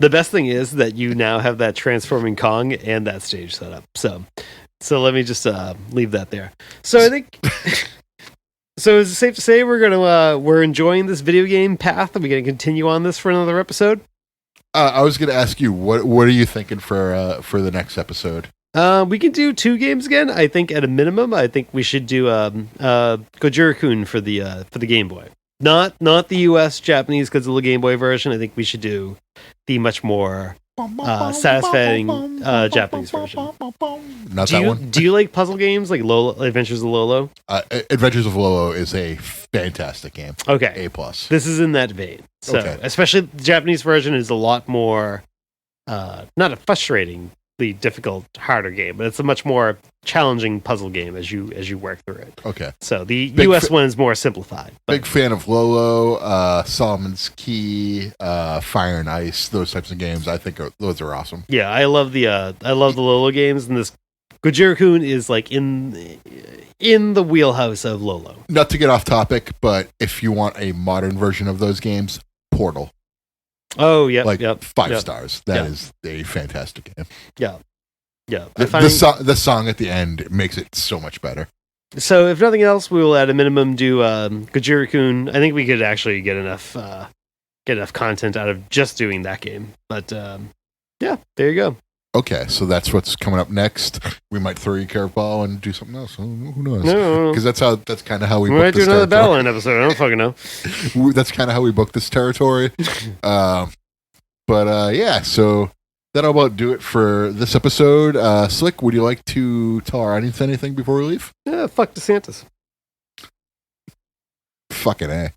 The best thing is that you now have that transforming Kong and that stage set up. So let me just leave that there. So I think so is it safe to say we're enjoying this video game path? Are we gonna continue on this for another episode? I was gonna ask you, what are you thinking for the next episode? We can do 2 games again. I think at a minimum, I think we should do Gojira-kun for the Game Boy. Not the US Japanese Godzilla Game Boy version. I think we should do the much more satisfying Japanese version. Not that one. Do you like puzzle games like Adventures of Lolo? Adventures of Lolo is a fantastic game. Okay, A+. This is in that vein. So, especially the Japanese version is a lot more not a frustratingly difficult, harder game, but it's a much more challenging puzzle game as you work through it. Okay. So the US one is more simplified. Big fan of Lolo, Solomon's Key, Fire and Ice, those types of games. I think those are awesome. Yeah, I love the Lolo games, and this Gojira-kun is like in the wheelhouse of Lolo. Not to get off topic, but if you want a modern version of those games, Portal. Oh, yeah, like 5 stars. That is a fantastic game. Yeah. The song at the end makes it so much better. So, if nothing else, we will at a minimum do Gojira-kun. I think we could actually get enough content out of just doing that game. But yeah, there you go. Okay, so that's what's coming up next. We might throw you a curveball and do something else. Who knows? No. Because that's kind of how we might book do this another territory. Battleline episode. I don't fucking know. That's kind of how we book this territory. But yeah, so that'll about do it for this episode. Slick, would you like to tell our audience anything before we leave? Yeah, fuck DeSantis. Fucking A.